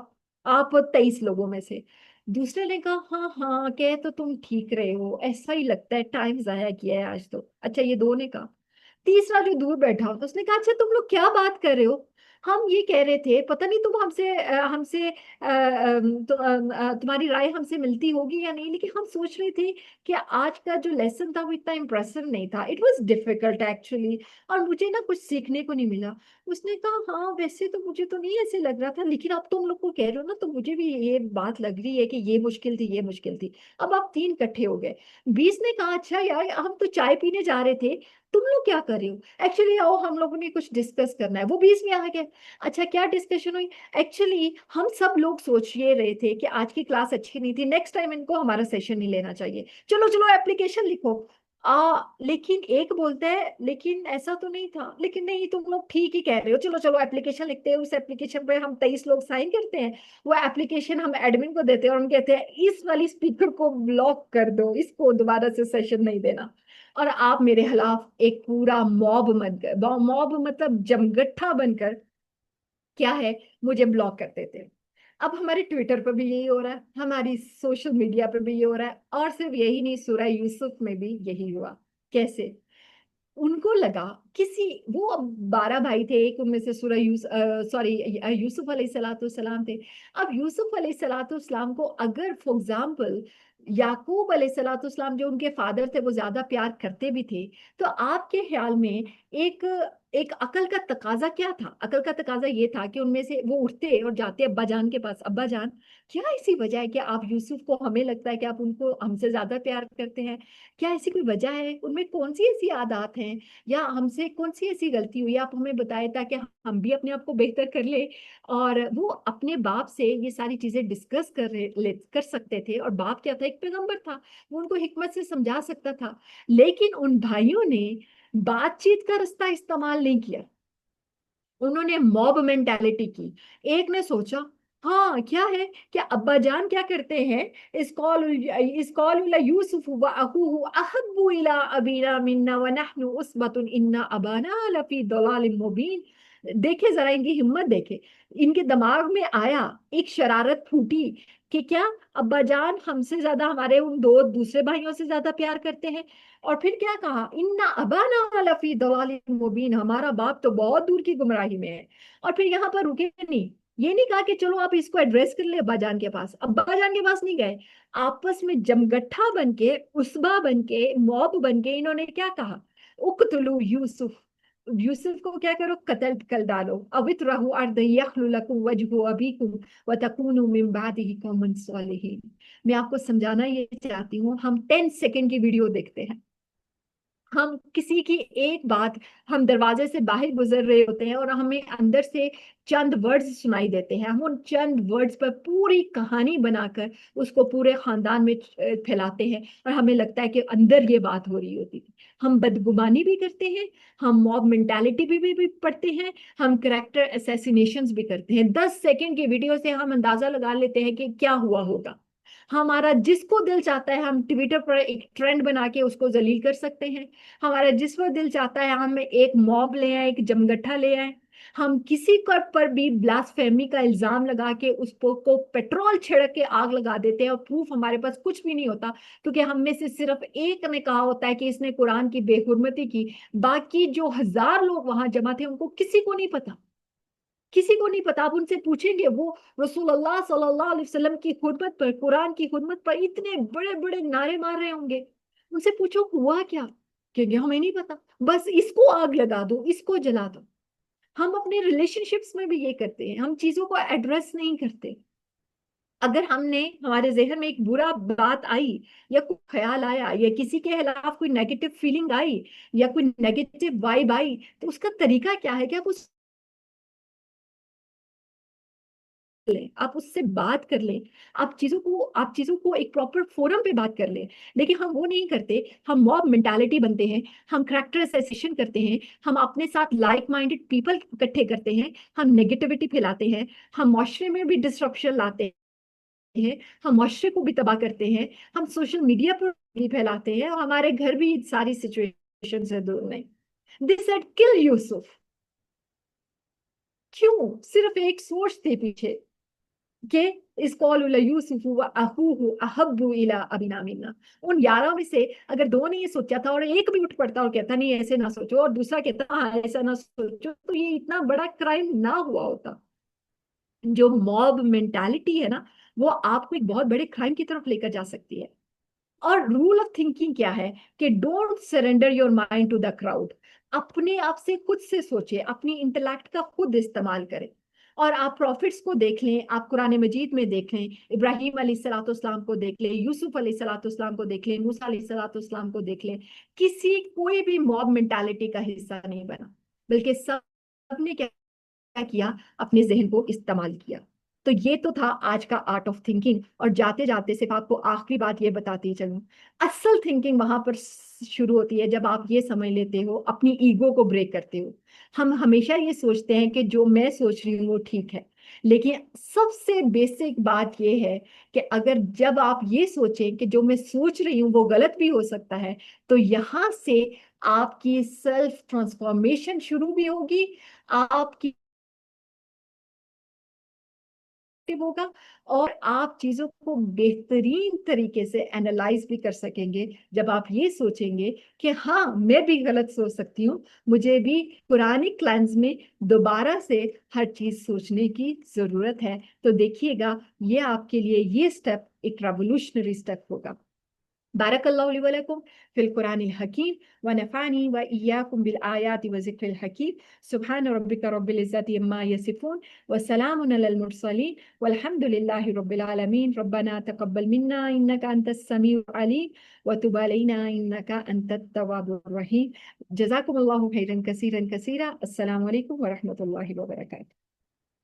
आप 23 लोगों में से। दूसरे ने कहा हाँ हाँ कह तो तुम ठीक रहे हो, ऐसा ही लगता है, टाइम जाया किया है आज तो। अच्छा, ये दो ने कहा। तीसरा जो दूर बैठा होता उसने कहा अच्छा तुम लोग क्या बात कर रहे हो, हम ये कह रहे थे पता नहीं तुम हमसे हमसे तुम्हारी राय हमसे मिलती होगी या नहीं, लेकिन हम सोच रहे थे कि आज का जो लेसन था वो इतना इम्प्रेसिव नहीं था, इट वाज डिफिकल्ट एक्चुअली, और मुझे ना कुछ सीखने को नहीं मिला। उसने कहा हाँ वैसे तो मुझे तो नहीं ऐसे लग रहा था, लेकिन अब तुम लोग को कह रहे हो ना तो मुझे भी ये बात लग रही है कि ये मुश्किल थी ये मुश्किल थी। अब आप तीन इकट्ठे हो गए। 20 ने कहा अच्छा यार हम तो चाय पीने जा रहे थे, तुम लोग क्या कर रहे हो, एक्चुअली आओ हम लोगों ने कुछ डिस्कस करना है। वो 20 में आ गए। अच्छा क्या डिस्कशन हुई, एक्चुअली हम सब लोग सोच ये रहे थे कि आज की क्लास अच्छी नहीं थी, नेक्स्ट टाइम इनको हमारा सेशन नहीं लेना चाहिए, चलो चलो एप्लीकेशन लिखो। लेकिन एक बोलता है लेकिन ऐसा तो नहीं था, लेकिन नहीं तुम लोग ठीक ही कह रहे हो, चलो चलो एप्लीकेशन लिखते हैं। उस एप्लीकेशन पे हम 23 लोग साइन करते हैं, वो एप्लीकेशन हम एडमिन को देते हैं और हम कहते हैं इस वाली स्पीकर को ब्लॉक कर दो, इसको दोबारा से सेशन नहीं देना। और आप मेरे खिलाफ एक पूरा मॉब बन गए, मॉब मतलब जमगट्ठा बनकर क्या है, मुझे ब्लॉक कर देते हैं। अब हमारे ट्विटर पर भी यही हो रहा है, हमारी सोशल मीडिया पर भी ये हो रहा है, और सिर्फ यही नहीं सूरह यूसुफ में भी यही हुआ। कैसे, उनको लगा किसी, वो अब 12 भाई थे, एक उनमें से सूरह सॉरी यूसुफ अलैहिस्सलातु सलाम थे। अब यूसुफ अलैहिस्सलातु सलाम को अगर फॉर एग्जाम्पल याकूब अलैहिस्सलातु सलाम जो उनके फादर थे वो ज्यादा प्यार करते भी थे, तो आपके ख्याल में एक एक अकल का तकाजा क्या था, अकल का तकाजा ये था कि उनमें से वो उठते और जाते अब्बा जान के पास, अब्बा जान क्या ऐसी वजह है कि आप यूसुफ को, हमें लगता है कि आप उनको हमसे ज्यादा प्यार करते हैं, क्या ऐसी कोई वजह है, उनमें कौन सी ऐसी आदत हैं, या हमसे कौन सी ऐसी गलती हुई, आप हमें बताएं ताकि हम भी अपने आप को बेहतर कर ले। और वो अपने बाप से ये सारी चीजें डिस्कस कर सकते थे, और बाप क्या था, एक पैगंबर था, वो उनको हिकमत से समझा सकता था। लेकिन उन भाइयों ने बातचीत का रास्ता इस्तेमाल नहीं किया, उन्होंने मॉब मेंटालिटी की। एक ने सोचा हाँ क्या है, क्या अब्बा जान क्या करते हैं, इस कॉल यूसुफ व अखूहु अहब्बु इला अबीना मिन्ना व नहनु उस्बतुन इन्ना अबाना लफी दलालिम मुबीन। देखे जरा इनकी हिम्मत देखे, इनके दिमाग में आया, एक शरारत फूटी कि क्या अब्बा जान हमसे ज्यादा हमारे उन दो दूसरे भाइयों से ज्यादा प्यार करते हैं। और फिर क्या कहा, इन्ना अबाना लफी दलालिम मुबीन, हमारा बाप तो बहुत दूर की गुमराही में है। और फिर यहाँ पर रुके नहीं, ये नहीं कहा कि चलो आप इसको एड्रेस कर ले अब्बाजान के पास, अब्बाजान के पास नहीं गए, आपस में जमगट्ठा बन के, उसबा बन के, मॉब बन के इन्होंने क्या कहा, उक्तुलू यूसुफ, यूसुफ को क्या करो, कत्ल कर डालो, अवित रहू अर्द यखलु लकुम वजहु अबीकुम व तकूनु मिन बादिही कौमन सालिहीन। मैं आपको समझाना ये चाहती हूँ, हम 10 सेकंड की वीडियो देखते हैं, हम किसी की एक बात, हम दरवाजे से बाहर गुजर रहे होते हैं और हमें अंदर से चंद वर्ड्स सुनाई देते हैं, हम उन चंद वर्ड्स पर पूरी कहानी बनाकर उसको पूरे खानदान में फैलाते हैं, और हमें लगता है कि अंदर ये बात हो रही होती थी। हम बदगुमानी भी करते हैं, हम मॉब मेंटालिटी भी पढ़ते हैं, हम करेक्टर असैसिनेशंस भी करते हैं। 10 सेकंड की वीडियो से हम अंदाजा लगा लेते हैं कि क्या हुआ होगा। हमारा जिसको दिल चाहता है हम ट्विटर पर एक ट्रेंड बना के उसको जलील कर सकते हैं, हमारा जिस पर दिल चाहता है हम एक मॉब ले आए, एक जमगट्ठा ले आए, हम किसी पर भी ब्लास्फेमी का इल्जाम लगा के उसको को पेट्रोल छिड़क के आग लगा देते हैं, और प्रूफ हमारे पास कुछ भी नहीं होता, क्योंकि हम में से सिर्फ एक ने कहा होता है कि इसने कुरान की बेहुरमती की, बाकी जो 1000 लोग वहां जमा थे उनको किसी को नहीं पता, किसी को नहीं पता। आप उनसे पूछेंगे, वो रसूलुल्लाह सल्लल्लाहु अलैहि वसल्लम की खुदमत पर, कुरान की खुदमत पर इतने बड़े बड़े नारे मार रहे होंगे, उनसे पूछो हुआ क्या, क्योंकि हमें नहीं पता, बस इसको आग लगा दो, इसको जला दो। हम अपने रिलेशनशिप्स में भी ये करते हैं, हम चीजों को एड्रेस नहीं करते। अगर हमने, हमारे जहन में एक बुरा बात आई, या कोई ख्याल आया, या किसी के खिलाफ कोई नेगेटिव फीलिंग आई, या कोई नेगेटिव वाइब आई, तो उसका तरीका क्या है कि आप उस लें, आप उससे बात कर लें, आप चीजों को एक प्रॉपर फोरम पे बात कर लें। लेकिन हम वो नहीं करते, हम मॉब मेंटालिटी बनते हैं, हम करैक्टर एसेसिएशन करते हैं, हम अपने साथ लाइक माइंडेड पीपल इकट्ठे करते हैं, हम नेगेटिविटी फैलाते हैं, हम माशरे में भी डिस्ट्रप्शन लाते हैं, हम माशरे को भी तबाह करते हैं, हम सोशल मीडिया पर भी फैलाते हैं, और हमारे घर भी सारी सिचुएशन से दूर नहीं। दिस सेड किल यूसुफ, क्यों, सिर्फ एक सोच थी पीछे, कि इस कौल यूसुफ व अखूहु अहब्बु इला अबिना मिन्ना। उन 11 में से अगर दो ने ये सोचा था और एक भी उठ पड़ता और कहता नहीं ऐसे ना सोचो, और दूसरा कहता हाँ ऐसा ना सोचो, तो ये इतना बड़ा क्राइम ना हुआ होता। जो मॉब मेंटालिटी है ना, वो आपको एक बहुत बड़े क्राइम की तरफ लेकर जा सकती है। और रूल ऑफ थिंकिंग क्या है कि don't surrender your mind to the crowd. अपने आप से खुद से सोचिए, अपनी इंटेलेक्ट का खुद इस्तेमाल करें। और आप प्रॉफिट्स को देख लें, आप कुरान मजीद में देख लें, इब्राहिम अलैहिस्सलाम को देख लें, यूसुफ अलैहिस्सलाम को देख लें, मूसा अलैहिस्सलाम को देख लें। कोई भी मॉब मेंटालिटी का हिस्सा नहीं बना, बल्कि सबने क्या क्या किया, अपने जहन को इस्तेमाल किया। तो ये तो था आज का आर्ट ऑफ थिंकिंग। और जाते जाते सिर्फ आपको आखिरी बात ये बताती चलूं, असल थिंकिंग वहां पर शुरू होती है जब आप ये समझ लेते हो, अपनी ईगो को ब्रेक करते हो। हम हमेशा ये सोचते हैं कि जो मैं सोच रही हूँ वो ठीक है, लेकिन सबसे बेसिक बात ये है कि अगर जब आप ये सोचें कि जो मैं सोच रही हूँ वो गलत भी हो सकता है, तो यहाँ से आपकी सेल्फ ट्रांसफॉर्मेशन शुरू भी होगी, आपकी एक्टिव होगा, और आप चीजों को बेहतरीन तरीके से एनालाइज भी कर सकेंगे जब आप ये सोचेंगे कि हाँ मैं भी गलत सोच सकती हूँ, मुझे भी पुरानी क्लाइंस में दोबारा से हर चीज सोचने की जरूरत है। तो देखिएगा, ये आपके लिए ये स्टेप एक रेवोल्यूशनरी स्टेप होगा। बारकल्लाहु ली व लकुम फिल कुरानिल हकीम व नफ़ानी व इय्याकुम बिल आयाति व ज़िक्रिल हकीम। सुब्हान रब्बिका रब्बिल इज़्ज़ति अम्मा यसिफून व सलामुन अलल मुरसलीन वल्हम्दुलिल्लाहि रब्बिल आलमीन। रब्बना तक़ब्बल मिन्ना इन्नका अंतस समीउल अलीम व तुब अलैना इन्नका अंतत तव्वाबुर रहीम। जज़ाकुमुल्लाहु खैरन कसीरन कसीरा। अस्सलामु अलैकुम व रहमतुल्लाहि व बरकातुहू।